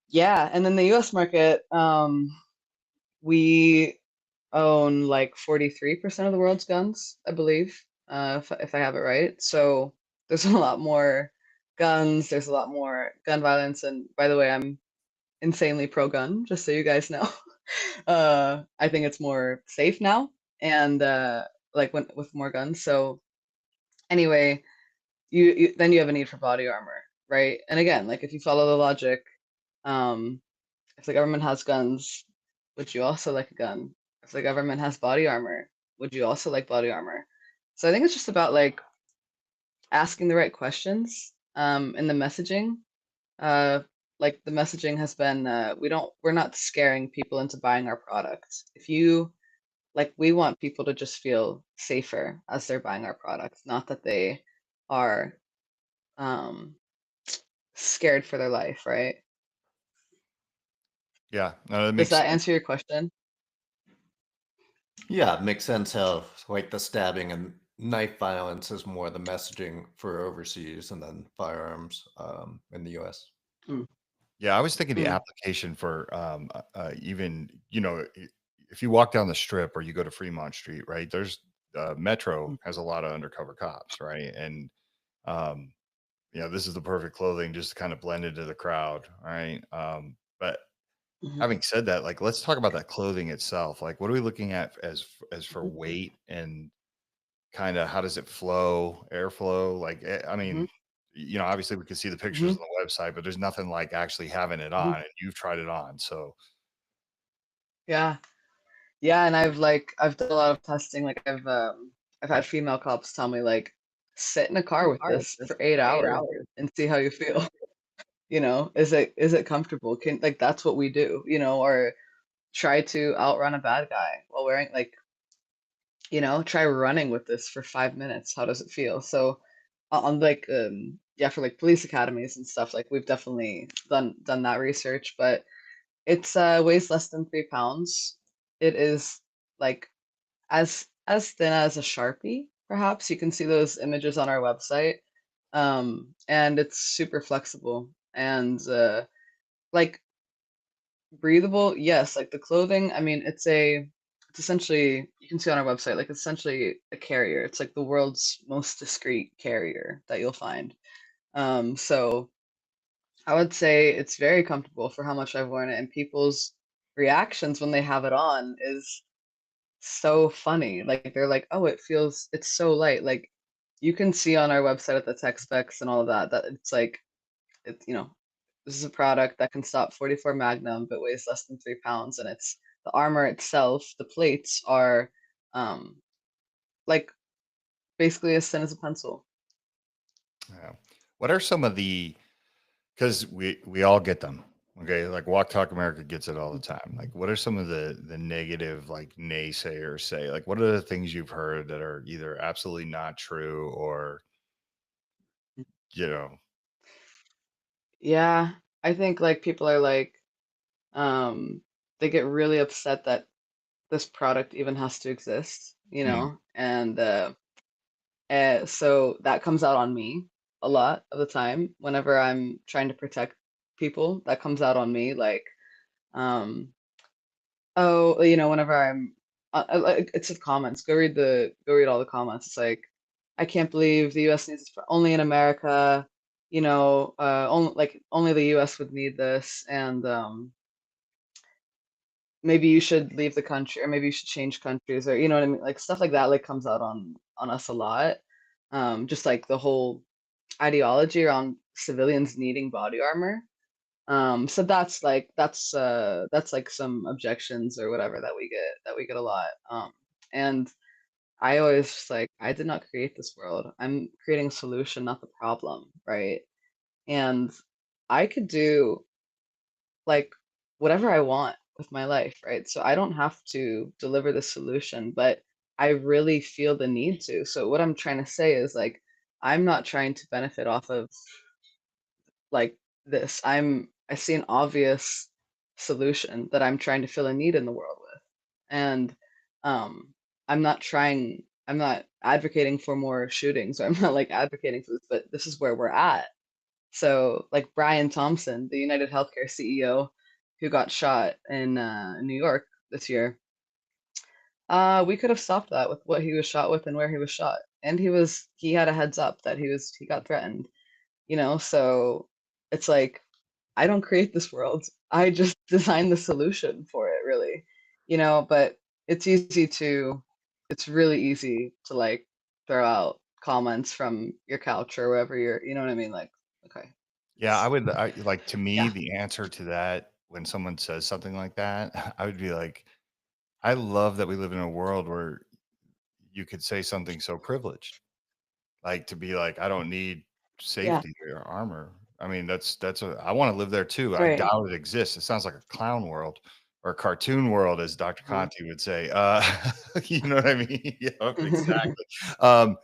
S4: yeah, and then the U.S. market, we own like 43% of the world's guns, I believe, if I have it right. So there's a lot more guns, there's a lot more gun violence. And by the way, I'm insanely pro-gun, just so you guys know. I think it's more safe now, and like when with more guns. So anyway, you then you have a need for body armor, right? And again, like if you follow the logic, um, if the government has guns, would you also like a gun? If the government has body armor, would you also like body armor? So I think it's just about like asking the right questions in the messaging. Uh, like the messaging has been, we're not scaring people into buying our products. If you like, we want people to just feel safer as they're buying our products, not that they are um, scared for their life, right?
S2: Yeah, no, that
S4: Does
S2: makes
S4: that answer your question?
S3: Yeah, it makes sense how like the stabbing and knife violence is more the messaging for overseas and then firearms in the US.
S4: Mm,
S2: yeah. I was thinking the
S4: mm,
S2: application for even if you walk down the strip or you go to Fremont Street, right? There's Metro
S4: mm,
S2: has a lot of undercover cops, right? And um, this is the perfect clothing just to kind of blend into the crowd, right? But
S4: mhm,
S2: having said that, like let's talk about that clothing itself. Like, what are we looking at as for
S4: mhm,
S2: weight and kind of how does it flow, airflow? Like, I
S4: mhm,
S2: mean, obviously we can see the pictures
S4: mhm,
S2: on the website, but there's nothing like actually having it
S4: mhm.
S2: on, and you've tried it on. So,
S4: Yeah. Yeah, and I've done a lot of testing. Like I've had female cops tell me like sit in a car with this for 8 hours and see how you feel. Is it comfortable? Can like that's what we do, or try to outrun a bad guy while wearing like, try running with this for 5 minutes. How does it feel? So on like yeah, for like police academies and stuff, like we've definitely done that research, but it's weighs less than 3 pounds. It is like as thin as a Sharpie, perhaps. You can see those images on our website. And it's super flexible and like breathable. Yes, like the clothing, I mean, it's essentially you can see on our website, like it's essentially a carrier. It's like the world's most discreet carrier that you'll find. So I would say it's very comfortable for how much I've worn it, and people's reactions when they have it on is so funny. Like they're like, "Oh, it's so light." Like you can see on our website at the tech specs and all of that it's like it's this is a product that can stop 44 Magnum but weighs less than 3 pounds, and it's the armor itself, the plates are um like basically as thin as a pencil.
S2: Yeah. What are some of the, because we all get them. Okay, like Walk Talk America gets it all the time. Like, what are some of the negative, like, naysayers say? Like, what are the things you've heard that are either absolutely not true or, you know,
S4: Yeah, I think like people are like um they get really upset that this product even has to exist,
S2: mm,
S4: and so that comes out on me a lot of the time whenever I'm trying to protect people. That comes out on me, like, um, oh, whenever I'm, like, it's the comments. Go read all the comments. It's like, I can't believe the U.S. needs this only in America. Only like only the U.S. would need this, and maybe you should leave the country, or maybe you should change countries, or you know what I mean, like stuff like that, like comes out on us a lot. Just like the whole ideology around civilians needing body armor. So that's like some objections or whatever that we get a lot. And I always just like, I did not create this world. I'm creating a solution, not the problem, right? And I could do like whatever I want with my life, right? So I don't have to deliver the solution, but I really feel the need to. So what I'm trying to say is like, I'm not trying to benefit off of like this. I see an obvious solution that I'm trying to fill a need in the world with. And um I'm not advocating for more shootings, or I'm not like advocating for this, but this is where we're at. So like Brian Thompson, the United Healthcare CEO who got shot in New York this year, we could have stopped that with what he was shot with and where he was shot. And he had a heads up that he got threatened, so it's like, I don't create this world. I just design the solution for it, really. But it's easy to it's really easy to like throw out comments from your couch or wherever you know what I mean? Like, okay.
S2: yeah, I like, to me,
S4: Yeah.
S2: the answer to that when someone says something like that, I would be like, I love that we live in a world where you could say something so privileged. Like, to be like, "I don't need
S4: Yeah.
S2: safety or armor." I mean, I wanna live there too. I
S4: Right.
S2: doubt it exists. It sounds like a clown world or a cartoon world, as Dr.
S4: Uh-huh.
S2: Conti would say. You know what I mean? Yeah, exactly. Um,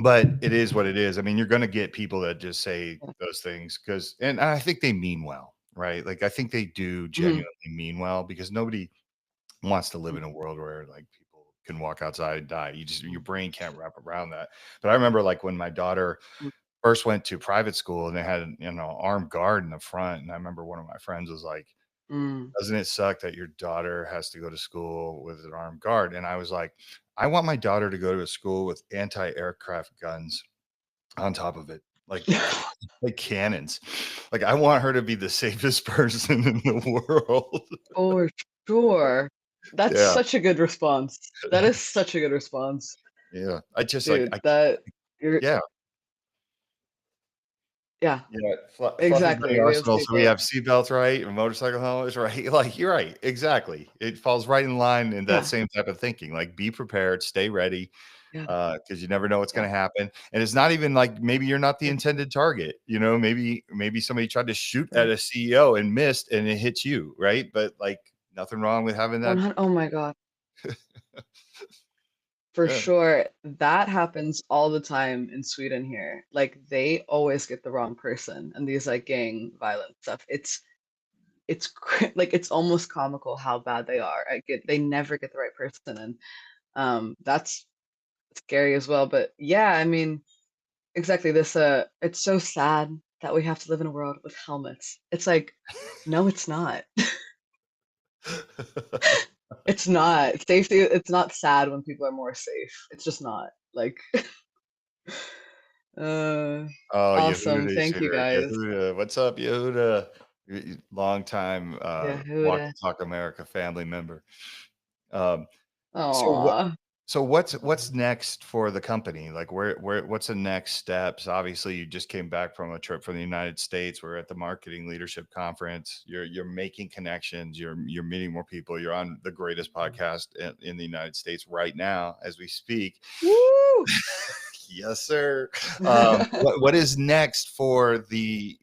S2: but it is what it is. I mean, you're gonna get people that just say
S4: Yeah.
S2: those things and I think they mean well, right? Like, I think they do
S4: Mhm.
S2: genuinely mean well because nobody wants to live in a world where like people can walk outside and die. Your brain can't wrap around that. But I remember like when my daughter first went to private school and they had armed guard in the front, and I remember one of my friends was like,
S4: Mm.
S2: "Doesn't it suck that your daughter has to go to school with an armed guard?" And I was like, "I want my daughter to go to a school with anti-aircraft guns on top of it, like cannons. Like I want her to be the safest person in the world."
S4: For sure. That's
S2: Yeah.
S4: such a good response. That is such a good response,
S2: Yeah. I just like
S4: dude. You're
S2: yeah.
S4: Yeah,
S2: Yeah, fluffy
S4: exactly.
S2: bunny
S4: We have
S2: arsenal, so we
S4: seatbelt.
S2: have seatbelts, right, and motorcycle helmets, right? Like, you're right, exactly. It falls right in line in that
S4: Yeah,
S2: same type of thinking, like, be prepared, stay ready,
S4: yeah,
S2: because you never know what's
S4: yeah,
S2: gonna happen, and it's not even like maybe you're not the
S4: yeah,
S2: intended target, maybe somebody tried to shoot at
S4: right.
S2: a CEO and missed, and it hits you, right? But, like, nothing wrong with having that.
S4: 100 Oh my god, for
S2: Yeah.
S4: sure. That happens all the time in Sweden here. Like, they always get the wrong person and these, like, gang violence stuff. Like, it's almost comical how bad they are. They never get the right person, and, that's scary as well. But, yeah, I mean, exactly, it's so sad that we have to live in a world with helmets. It's like, no, it's not. It's not. Safety it's not sad when people are more safe. It's just not. Like, uh,
S2: Oh,
S4: awesome.
S2: Yehuda is
S4: Thank you
S2: here.
S4: guys.
S2: Yehuda, what's up, Yehuda? Long time
S4: Yeah, who
S2: Walk
S4: da
S2: the Talk America family member. Um, so
S4: Aw.
S2: So what's next for the company? Like what's the next steps? Obviously, you just came back from a trip from the United States. We're at the Marketing Leadership Conference. You're making connections. You're meeting more people. You're on the greatest podcast in the United States right now as we speak.
S4: Woo!
S2: Yes, sir. What is next for the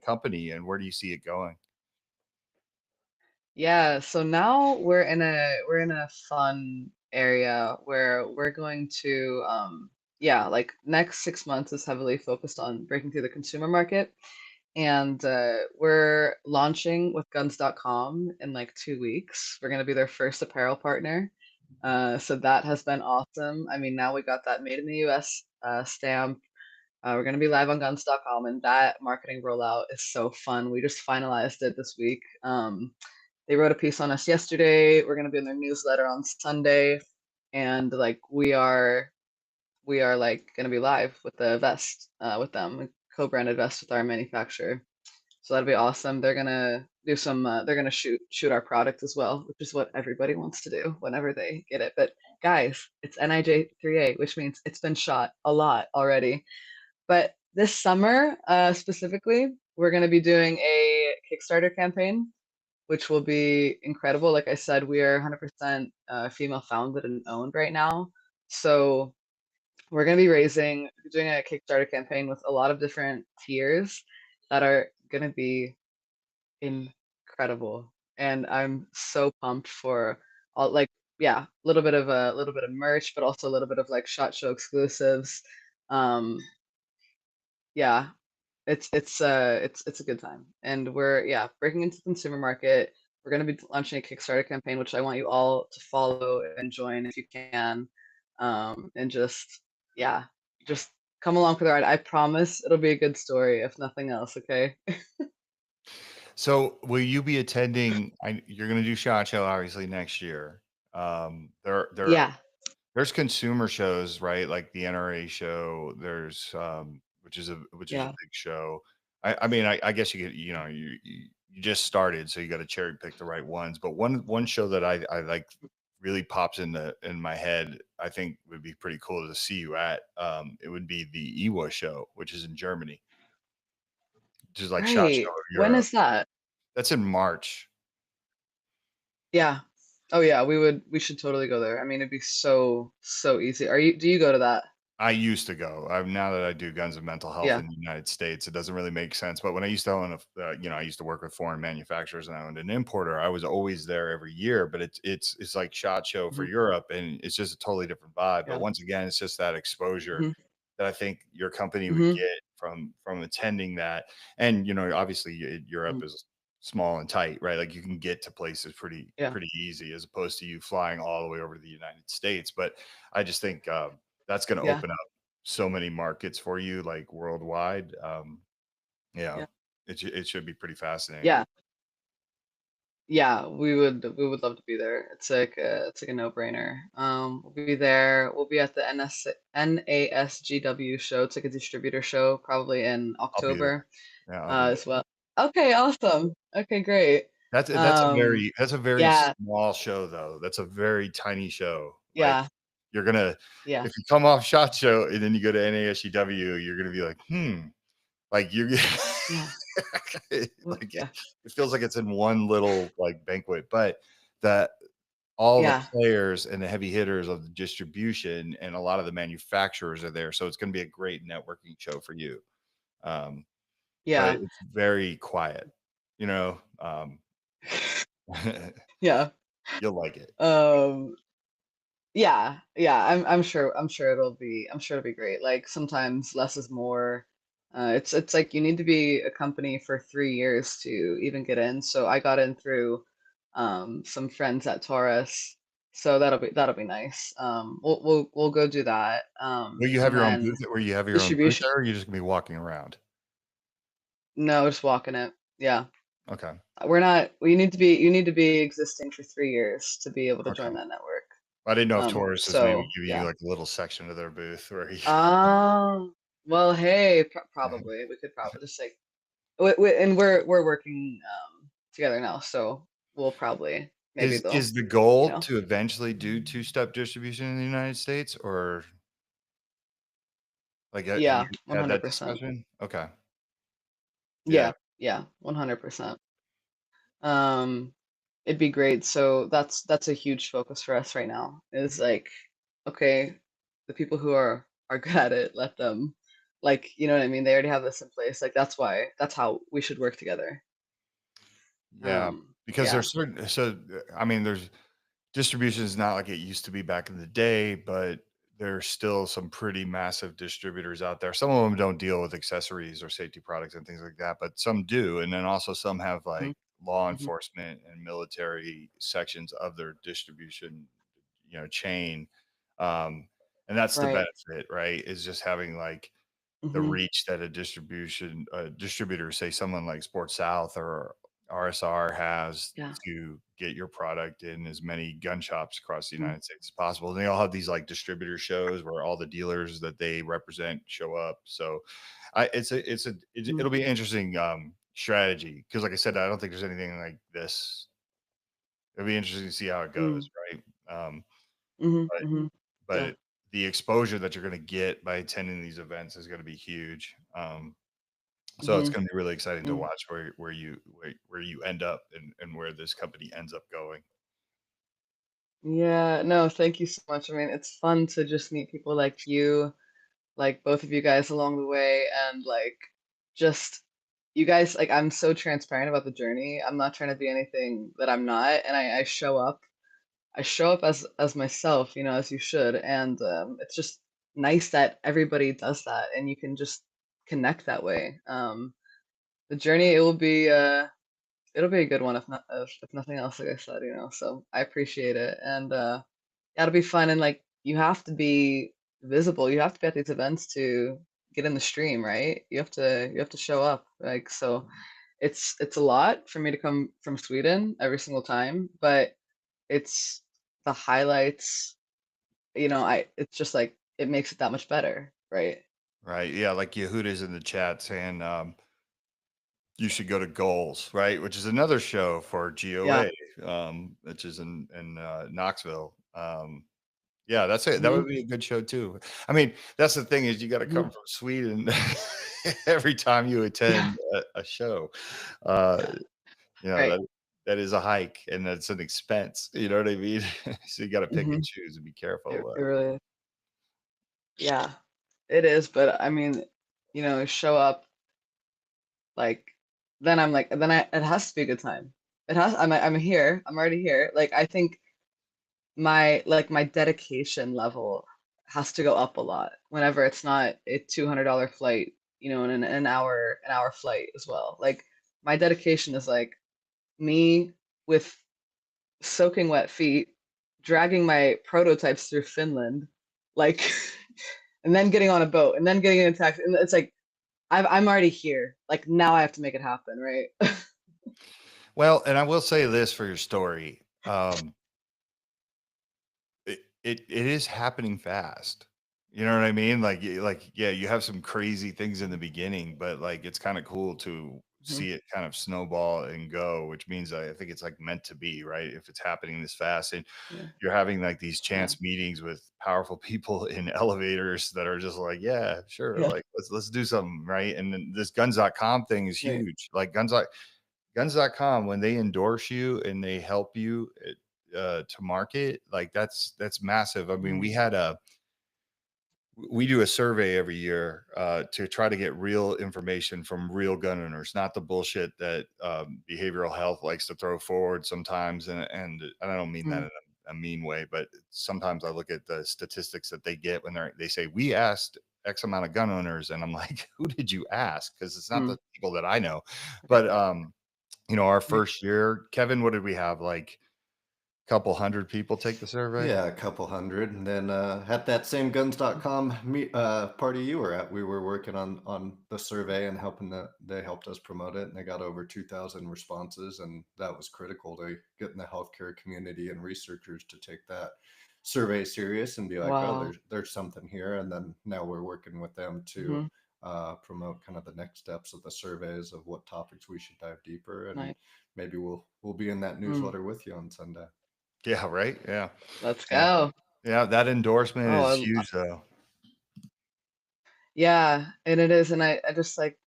S2: company, and where do you see it going?
S4: Yeah, so now we're in a fun area where we're going to yeah, like next 6 months is heavily focused on breaking through the consumer market. And we're launching with guns.com in like 2 weeks. We're going to be their first apparel partner. So that has been awesome. I mean, now we got that made in the US stamp. We're going to be live on guns.com, and that marketing rollout is so fun. We just finalized it this week. They wrote a piece on us yesterday. We're going to be in their newsletter on Sunday. And like we are like going to be live with the vest with them, co-branded vest with our manufacturer. So that'll be awesome. They're gonna do some. They're gonna shoot our product as well, which is what everybody wants to do whenever they get it. But guys, it's NIJ3A, which means it's been shot a lot already. But this summer, specifically, we're gonna be doing a Kickstarter campaign, which will be incredible. Like I said, we are 100% female founded and owned right now. So we're going to be doing a Kickstarter campaign with a lot of different tiers that are going to be incredible. And I'm so pumped for all, like, yeah, a little bit of merch, but also a little bit of like SHOT Show exclusives. Um, yeah, it's a good time. And we're, yeah, breaking into the consumer market. We're going to be launching a Kickstarter campaign, which I want you all to follow and join if you can. And just, yeah, just come along for the ride. I promise it'll be a good story, if nothing else. Okay.
S2: So will you be attending? You're going to do SHOT Show obviously next year. There
S4: Yeah.
S2: there's consumer shows, right? Like the NRA show. There's which is a
S4: Yeah.
S2: big show. I mean, I guess you could, you just started, so you got to cherry pick the right ones. But one show that I like really pops in my head, I think would be pretty cool to see you at. It would be the EWA show, which is in Germany, which is like SHOT Show
S4: Great.
S2: of
S4: When
S2: Europe.
S4: is that?
S2: That's in March.
S4: Yeah. Oh yeah, we should totally go there. I mean, it'd be so easy. Do you go to that?
S2: I used to go. Now that I do guns and mental health
S4: Yeah.
S2: in the United States, it doesn't really make sense. But when I used to own I used to work with foreign manufacturers and I owned an importer. I was always there every year. But it's like SHOT Show for
S4: Mhm.
S2: Europe, and it's just a totally different vibe. But
S4: Yeah.
S2: once again, it's just that exposure
S4: Hmm.
S2: that I think your company would
S4: Hmm.
S2: get from attending that. And obviously Europe is small and tight, right? Like you can get to places pretty
S4: Yeah.
S2: pretty easy as opposed to you flying all the way over to the United States. But I just think that's going to
S4: Yeah.
S2: open up so many markets for you, like worldwide. Yeah,
S4: Yeah.
S2: it should be pretty fascinating.
S4: Yeah. Yeah, we would love to be there. It's like a no-brainer. We'll be there. We'll be at the NASGW show. It's like a distributor show, probably in
S2: I'll be there.
S4: October
S2: Yeah, I'll be there.
S4: as well. Okay, awesome. Okay, great.
S2: That's a
S4: Um,
S2: very
S4: yeah,
S2: small show though. That's a very tiny show. Like
S4: yeah,
S2: you're gonna
S4: yeah,
S2: if you come off SHOT Show and then you go to NASGW, you're gonna be like, like you
S4: yeah,
S2: like
S4: yeah,
S2: it feels like it's in one little like banquet, but that all the
S4: yeah,
S2: players and the heavy hitters of the distribution and a lot of the manufacturers are there. So it's going to be a great networking show for you. Um, but
S4: yeah,
S2: it's very quiet, you know.
S4: yeah.
S2: You'll like it.
S4: Um, Yeah, yeah, I'm sure it'll be great. Like sometimes less is more. It's like you need to be a company for 3 years to even get in. So I got in through some friends at Taurus. So that'll be nice. We'll go do that.
S2: Will you have
S4: And
S2: your own
S4: then
S2: booth? Will you have your own booth
S4: distribution.
S2: there? Or are you just gonna be walking around?
S4: No, just walking it. Yeah.
S2: Okay.
S4: We're not, you need to be existing for 3 years to be able to join
S2: Okay.
S4: that network.
S2: I didn't know if Tauruses maybe
S4: So
S2: give you
S4: yeah.
S2: like a little section of their booth where you.
S4: Well, hey, probably we could probably just and we're working together now, so we'll probably maybe
S2: Is
S4: they'll,
S2: the
S4: you
S2: goal
S4: know.
S2: to eventually do two-step distribution in the United States, or like, have you
S4: Yeah,
S2: had that
S4: 100%.
S2: discussion? Okay. Yeah.
S4: Yeah, yeah, 100%. Um, it'd be great. So that's a huge focus for us right now. Is like, okay, the people who are good at it, let them, like, you know what I mean? They already have this in place. Like that's how we should work together.
S2: Yeah, because
S4: Yeah.
S2: there's certain I mean, there's distribution is not like it used to be back in the day, but there's still some pretty massive distributors out there. Some of them don't deal with accessories or safety products and things like that, but some do. And then also some have
S4: Hmm.
S2: like law
S4: Hmm.
S2: enforcement and military sections of their distribution, chain. Um, and that's the
S4: Right.
S2: benefit, right? Is just having like the
S4: Hmm.
S2: reach that a distributor, say someone like Sports South or RSR has
S4: Yeah.
S2: to get your product in as many gun shops across the
S4: Mm-hmm.
S2: United States as possible. And they all have these like distributor shows where all the dealers that they represent show up. So it'll be an interesting strategy because like I said, I don't think there's anything like this. It'll be interesting to see how it goes, right?
S4: Hmm.
S2: But
S4: Hmm. Yeah.
S2: the exposure that you're going to get by attending these events is going to be huge. So it's
S4: Hmm.
S2: going to be really exciting to
S4: Hmm.
S2: watch where you end up and where this company ends up going.
S4: Yeah. No, thank you so much. I mean, it's fun to just meet people like you, like both of you guys along the way, and like just you guys, like, I'm so transparent about the journey. I'm not trying to be anything that I'm not, and I show up. I show up as myself, as you should, and it's just nice that everybody does that, and you can just connect that way. The journey, it'll be a good one if nothing else, like I said, So I appreciate it, and that'll be fun. And like, you have to be visible. You have to be at these events to get in the stream, right? You have to show up. Like, so it's a lot for me to come from Sweden every single time, but it's the highlights. It's just like it makes it that much better, right?
S2: Right. Yeah. Like Yehuda's in the chat saying you should go to Goals, right? Which is another show for
S4: Yeah.
S2: GOA, which is in Knoxville. Yeah, that's it. That
S4: Hmm.
S2: would be a good show too. I mean, that's the thing is you got to
S4: Hmm.
S2: come from Sweden every time you
S4: Yeah.
S2: attend a show. Uh,
S4: Right.
S2: that is a hike and that's an expense. You know what I mean? So you got to pick
S4: Hmm.
S2: and choose and be careful.
S4: It really, yeah, it is. But I mean, show up, like, then I'm like, it has to be a good time. I'm here. I'm already here. Like, I think my dedication level has to go up a lot whenever it's not a $200 flight, and an hour flight as well. Like, my dedication is like me with soaking wet feet, dragging my prototypes through Finland, like, and then getting on a boat, and then getting in a taxi. And it's like I'm already here. Like, now I have to make it happen, right?
S2: Well, and I will say this for your story. It is happening fast. You know what I mean? Yeah, you have some crazy things in the beginning, but like it's kind of cool to
S4: Mhm.
S2: see it kind of snowball and go, which means I think it's like meant to be, right? If it's happening this fast and
S4: Yeah,
S2: you're having like these
S4: yeah,
S2: chance meetings with powerful people in elevators that are just like, yeah, sure,
S4: yeah.
S2: like let's do something, right? And then this guns.com thing is
S4: Right.
S2: huge. Like guns.com when they endorse you and they help you to market, like that's massive. I mean,
S4: Mhm.
S2: we do a survey every year to try to get real information from real gun owners, not the bullshit that behavioral health likes to throw forward sometimes. And I don't mean that
S4: Mm.
S2: in a mean way, but sometimes I look at the statistics that they get when they say we asked X amount of gun owners, and I'm like, who did you ask? Because it's not
S4: Mm.
S2: the people that I know.
S4: Right.
S2: But our
S4: Right.
S2: first year, Kevin, what did we have? Like a couple hundred people take the survey.
S3: Yeah, a couple hundred. And then at that same guns.com party you were at, we were working on the survey and they helped us promote it, and they got over 2,000 responses, and that was critical to getting the healthcare community and researchers to take that survey serious and be like, oh,
S4: Wow.
S3: there's something here. And then now we're working with them to
S4: Mhm.
S3: promote kind of the next steps of the surveys of what topics we should dive deeper, and
S4: Nice.
S3: maybe we'll be in that
S4: Mm,
S3: newsletter with you on Sunday.
S2: Yeah, right. Yeah,
S4: let's
S2: yeah,
S4: go.
S2: yeah. That endorsement
S4: Oh,
S2: is huge, though.
S4: yeah, and it is, and I just like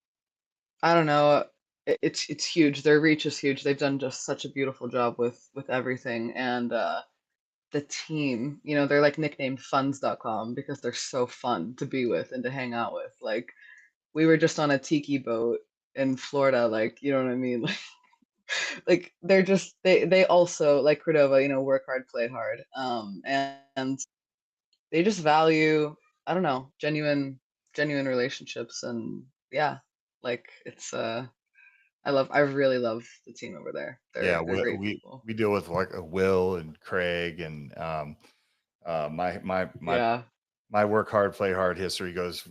S4: I don't know. It's huge. Their reach is huge. They've done just such a beautiful job with everything, and the team. You know, they're like nicknamed Funds.com because they're so fun to be with and to hang out with. Like we were just on a tiki boat in Florida. Like you know what I mean? Like they're just they also like Cordova. You know, work hard, play hard. And they just value I don't know genuine relationships and yeah, like it's I really love the team over there.
S2: Yeah,
S4: They're
S2: we
S4: great
S2: we,
S4: people.
S2: we deal with like a Will and Craig and my
S4: Yeah.
S2: my work hard, play hard history goes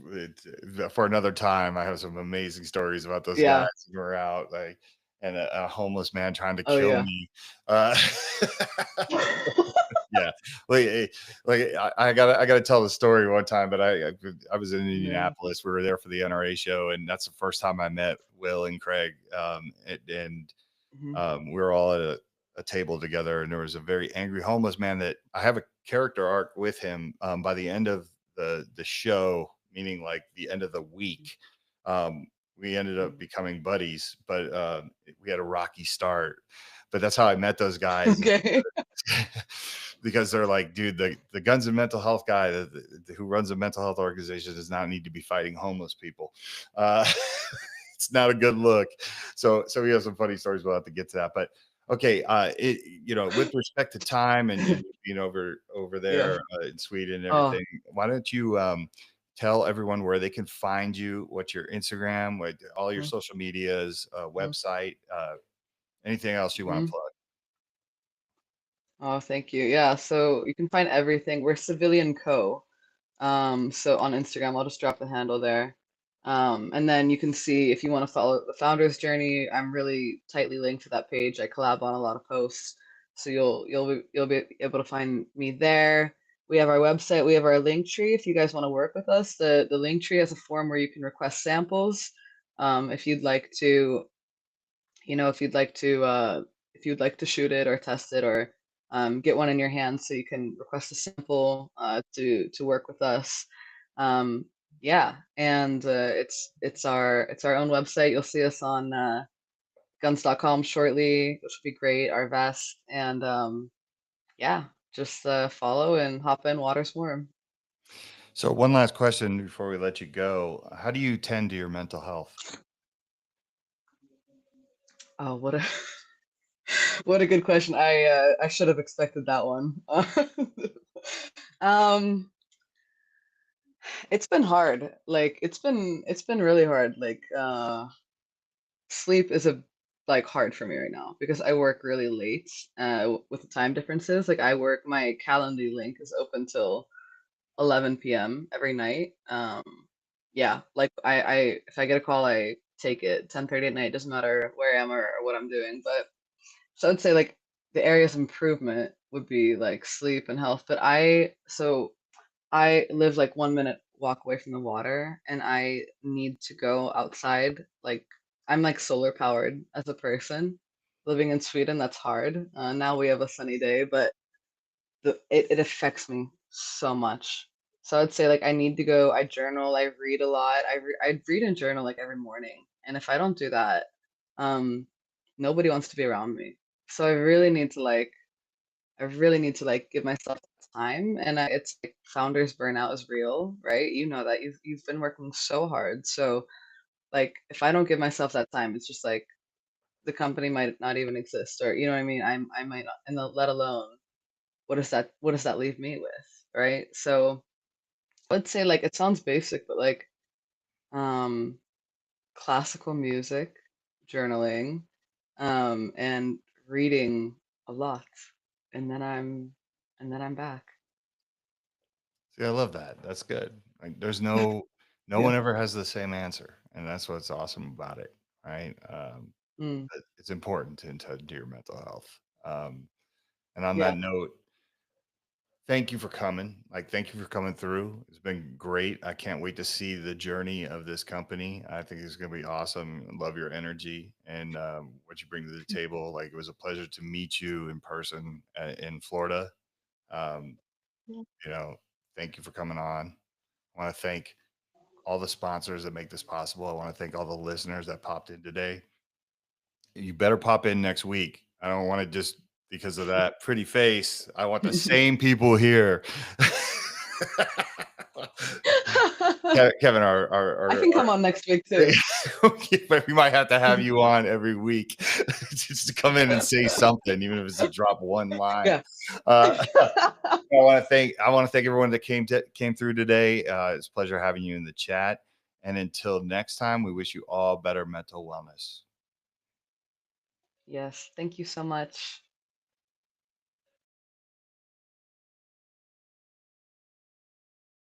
S2: for another time. I have some amazing stories about those guys
S4: Yeah.
S2: who were out like and a homeless man trying to
S4: Oh
S2: kill
S4: yeah.
S2: me. Uh, yeah, I gotta tell the story one time, but I was in
S4: Yeah.
S2: Indianapolis. We were there for the NRA show, and that's the first time I met Will and Craig. And
S4: Mhm.
S2: we were all at a table together, and there was a very angry homeless man that I have a character arc with him. By the end of the show, meaning like the end of the week, um, we ended up
S4: Mhm.
S2: becoming buddies, but we had a rocky start. But that's how I met those guys.
S4: Okay.
S2: Because they're like, dude, the guns and mental health guy who runs a mental health organization does not need to be fighting homeless people. Uh, it's not a good look. So we have some funny stories. We'll have to get to that. But okay, with respect to time and you being over
S4: Yeah.
S2: there in Sweden and
S4: Oh.
S2: everything, why don't you tell everyone where they can find you, what your Instagram, what all your
S4: Mhm.
S2: social medias,
S4: Mhm.
S2: website, anything else you want to
S4: Mhm.
S2: plug?
S4: Oh, thank you. Yeah, so you can find everything. We're Civilian Co. So on Instagram, I'll just drop the handle there. And then you can see if you want to follow the founder's journey, I'm really tightly linked to that page. I collab on a lot of posts, so you'll be able to find me there. We have our website, we have our link tree. If you guys want to work with us, the link tree has a form where you can request samples. If you'd like to you know, if you'd like to shoot it or test it or get one in your hand so you can request a sample to work with us. Um, yeah, and it's our own website. You'll see us on guns.com shortly, which will be great. Our vest and yeah, just follow and hop in. Water's warm.
S2: So one last question before we let you go. How do you tend to your mental health?
S4: Oh, what a what a good question. I should have expected that one. um, It's been hard. Like it's been really hard. Like sleep is a like hard for me right now because I work really late with the time differences. Like I work my Calendly link is open till 11 p.m. every night. Yeah, like I if I get a call I take it 10:30 at night, doesn't matter where I am or what I'm doing. But so I'd say like the areas of improvement would be like sleep and health. But I live like 1 minute walk away from the water and I need to go outside. Like I'm like solar powered as a person. Living in Sweden, that's hard. Now we have a sunny day, but it affects me so much. So I'd say like I need to go, I journal, I read a lot. I read and journal like every morning. And if I don't do that, um, nobody wants to be around me. So I really need to like give myself time and it's like founders burnout is real, right? You know that you've been working so hard. So like if I don't give myself that time, it's just like the company might not even exist or you know what I mean? I might not and let alone what does that leave me with, right? So let's say like it sounds basic, but like um classical music, journaling, and reading a lot. And then I'm back.
S2: See, I love that. That's good. Like, there's no
S4: Yeah.
S2: one ever has the same answer, and that's what's awesome about it, right?
S4: Mm,
S2: It's important to your mental health. And on
S4: yeah.
S2: that note, thank you for coming. Like, thank you for coming through. It's been great. I can't wait to see the journey of this company. I think it's going to be awesome. I love your energy and what you bring to the table. Like, it was a pleasure to meet you in person in Florida. Um,
S4: Yeah.
S2: you know, thank you for coming on. I want to thank all the sponsors that make this possible. I want to thank all the listeners that popped in today. You better pop in next week. I don't want to just because of that pretty face. I want the same people here. Kevin,
S4: I can come on next week too.
S2: but we might have to have you on every week just to come in and say something, even if it's to drop one line.
S4: Yeah.
S2: I want to thank everyone that came through today. It's a pleasure having you in the chat. And until next time, we wish you all better mental wellness.
S4: Yes. Thank you so much.